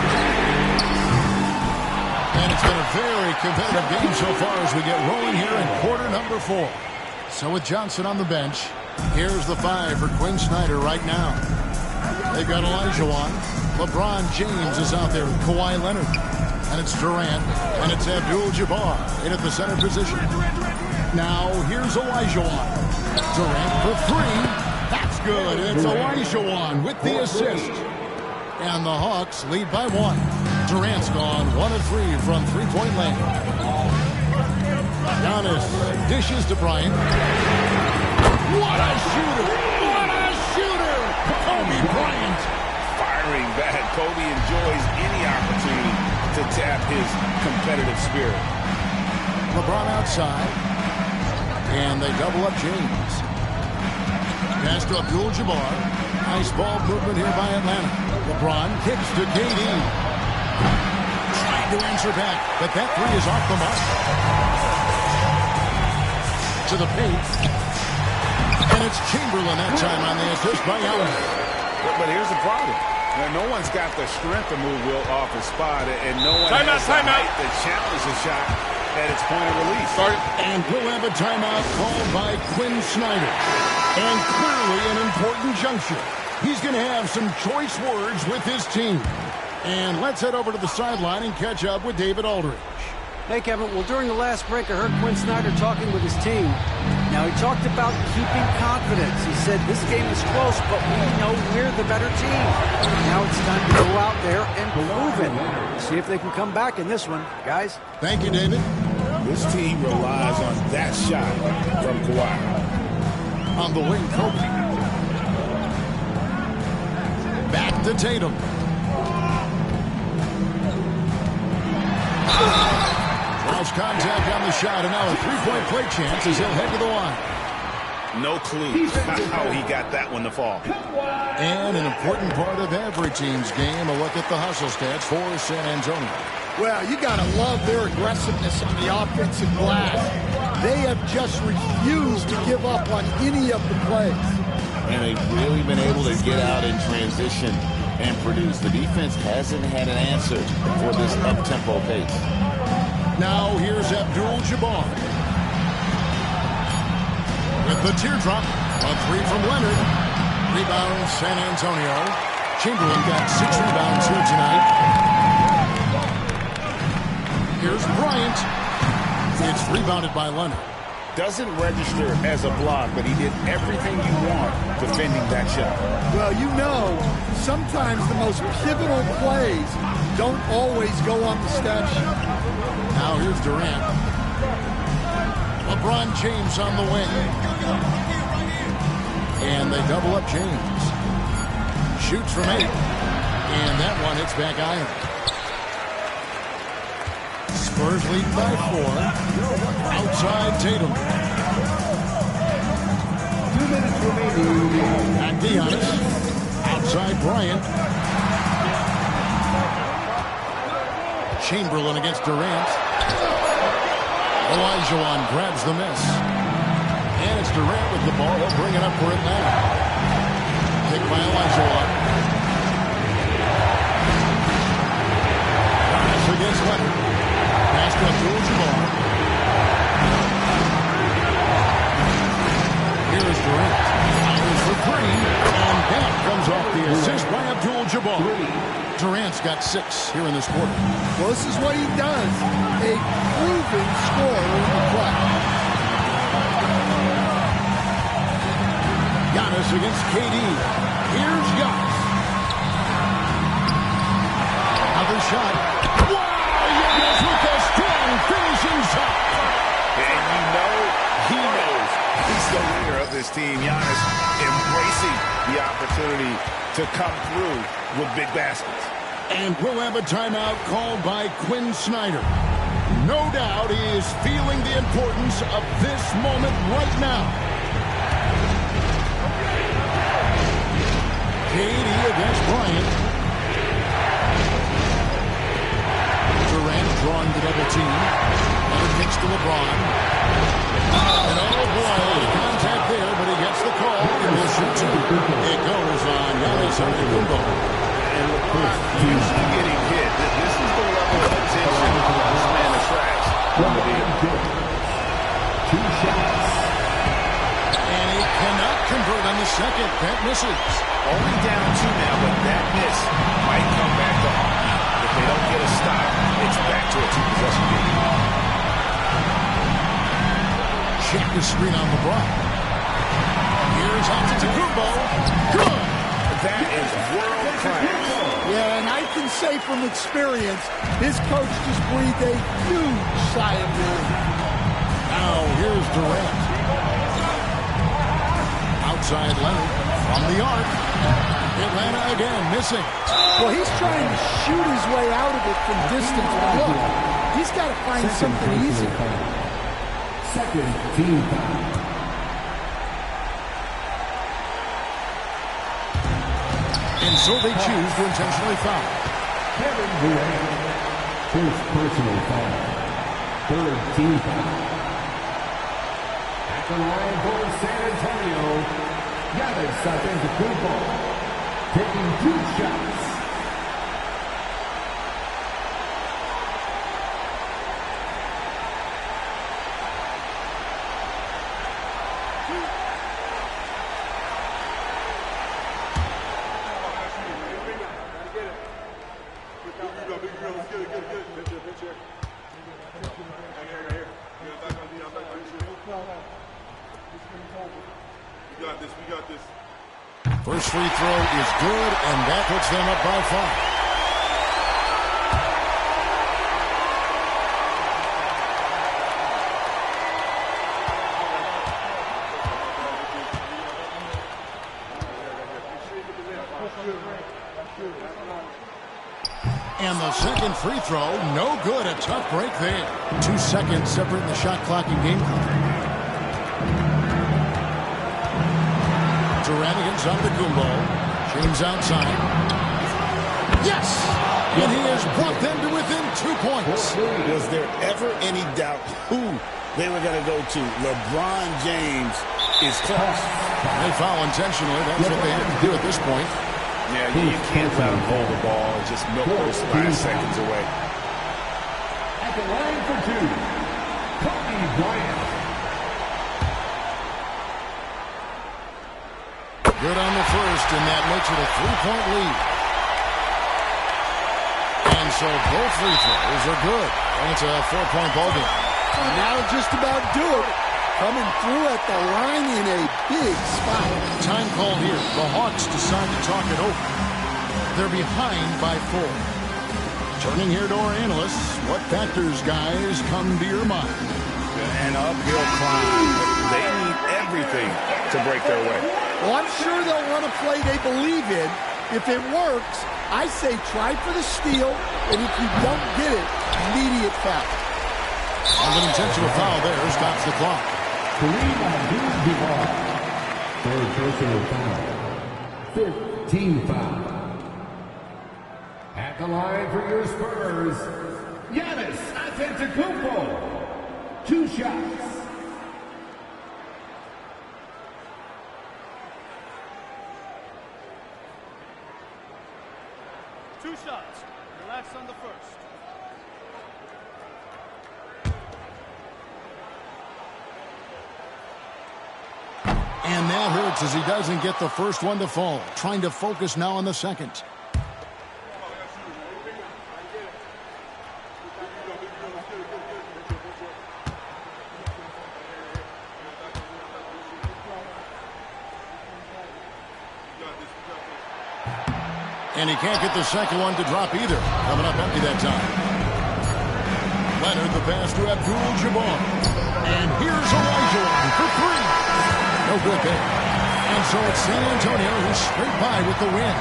And it's been a very competitive game so far as we get rolling here in quarter number 4. So with Johnson on the bench, here's the 5 for Quinn Snyder right now. They've got Olajuwon. LeBron James is out there with Kawhi Leonard. And it's Durant. And it's Abdul-Jabbar in at the center position. Now here's Olajuwon. Durant for 3. That's good. It's Olajuwon with the assist. And the Hawks lead by 1. Durant's gone 1 of 3 from three-point land. Giannis dishes to Bryant. What a shooter! What a shooter! Kobe Bryant. Firing back. Kobe enjoys any opportunity to tap his competitive spirit. LeBron outside. And they double up James. Pass to Abdul-Jabbar. Nice ball movement here by Atlanta. LeBron kicks to KD. Trying to answer back, but that 3 is off the mark. To the paint. And it's Chamberlain that time on the assist by Allen. But here's the problem. Now, no one's got the strength to move Wilt off his spot, and no one has the height to challenge the shot at its point of release. And we'll have a timeout called by Quinn Snyder. And clearly an important juncture. He's going to have some choice words with his team. And let's head over to the sideline and catch up with David Aldridge. Hey, Kevin. Well, during the last break, I heard Quinn Snyder talking with his team. Now, he talked about keeping confidence. He said, this game is close, but we know we're the better team. Now it's time to go out there and prove it. See if they can come back in this one, guys. Thank you, David. This team relies on that shot from Kawhi. On the wing, Kobe. Back to Tatum. Draws contact on the shot, and now a three-point play chance as he'll head to the line. No clue how he got that one to fall. And an important part of every team's game, a look at the hustle stats for San Antonio. Well, you got to love their aggressiveness on the offensive glass. They have just refused to give up on any of the plays. And they've really been able to get out in transition and produce. The defense hasn't had an answer for this up-tempo pace. Now here's Abdul-Jabbar. with the teardrop. A three from Leonard. Rebound, San Antonio. Chamberlain got 6 rebounds here tonight. Here's Bryant. It's rebounded by Leonard. Doesn't register as a block, but he did everything you want defending that shot. Well, you know, sometimes the most pivotal plays don't always go on the stat sheet. Now here's Durant. LeBron James on the wing. And they double up James. Shoots from 8. And that one hits back iron. Spurs lead by 4. Outside Tatum. 2 minutes remaining. Back to Giannis. Outside Bryant. Chamberlain against Durant. Olajuwon grabs the miss. And it's Durant with the ball. He'll bring it up for it now. Pick by Olajuwon. Giannis against Leonard. Pass to Abdul-Jabbar. Here is Durant. Fires for 3. And that comes off the assist by Abdul-Jabbar. Durant's got 6 here in this quarter. Well, this is what he does. A proven scorer in the play. Giannis against KD. Here's Giannis. Another shot. Wow! Giannis with a strong finishing shot. And you know, he knows he's the leader of this team. Giannis embracing the opportunity to come through with big baskets. And we'll have a timeout called by Quinn Snyder. No doubt he is feeling the importance of this moment right now. KD against Bryant. Durant drawing the double team. Another pitch to LeBron. And oh boy, contact there, but he gets the call and will shoot 2. It goes on Giannis Antetokounmpo. Used to getting hit. This is the level of attention this man attracts from the field. 2 shots. And he cannot convert on the second. That misses. Only down 2 now, but that miss might come back to haunt you. If they don't get a stop, it's back to a 2-possession game. Check the screen on LeBron. Here's Antetokounmpo. Good. That is world class. Yeah, and I can say from experience, his coach just breathed a huge sigh of relief. Now here's Durant. Outside Leonard from the arc. Atlanta again missing. Well, he's trying to shoot his way out of it from distance. But look, he's got to find something easy. Second team foul. And so they choose to intentionally foul. Kevin Durant. First personal foul. Third team foul. At the line for San Antonio, Giannis Antetokounmpo. Taking 2 shots. First free throw is good, and that puts them up by 5. And the second free throw, no good. A tough break there. 2 seconds separating the shot clock and game clock. Durant against Antetokounmpo. James outside. Yes! And he has brought them to within 2 points. Was there ever any doubt who they were going to go to? LeBron James is close. They foul intentionally. That's what they have to do at this point. Yeah, you can't let him hold the ball and just milk those last seconds away. At the line for 2, Kobe Bryant. Good on the first, and that makes it a 3-point lead. And so both free throws are good. And it's a 4-point ball game. And that'll just about do it. Coming through at the line in a big spot. Time call here. The Hawks decide to talk it over. They're behind by 4. Turning here to our analysts, what factors, guys, come to your mind? An uphill climb. They need everything to break their way. Well, I'm sure they'll run a play they believe in. If it works, I say try for the steal, and if you don't get it, immediate foul. And an intentional foul there stops the clock. Third personal foul. 15 foul. At the line for your Spurs, Giannis Antetokounmpo. 2 shots. Two shots. Relax on the first. And that hurts as he doesn't get the first one to fall. Trying to focus now on the second. And he can't get the second one to drop either. Coming up empty that time. Leonard the pass to Abdul-Jabbar. And here's Olajuwon for 3. No good there. And so it's San Antonio who's straight by with the win.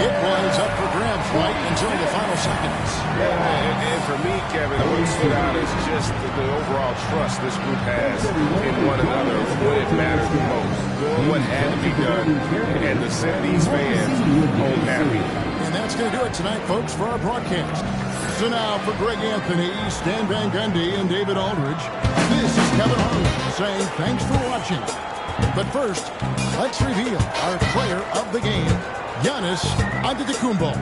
It was up for grabs right until the final seconds. And for me, Kevin, what stood out is just the overall trust this group has in one another when it matters the most. Doing what had to be done and to send these fans home happy. And that's going to do it tonight, folks, for our broadcast. So now for Greg Anthony, Stan Van Gundy, and David Aldridge, this is Kevin Harlan saying thanks for watching. But first, let's reveal our player of the game, Giannis Antetokounmpo.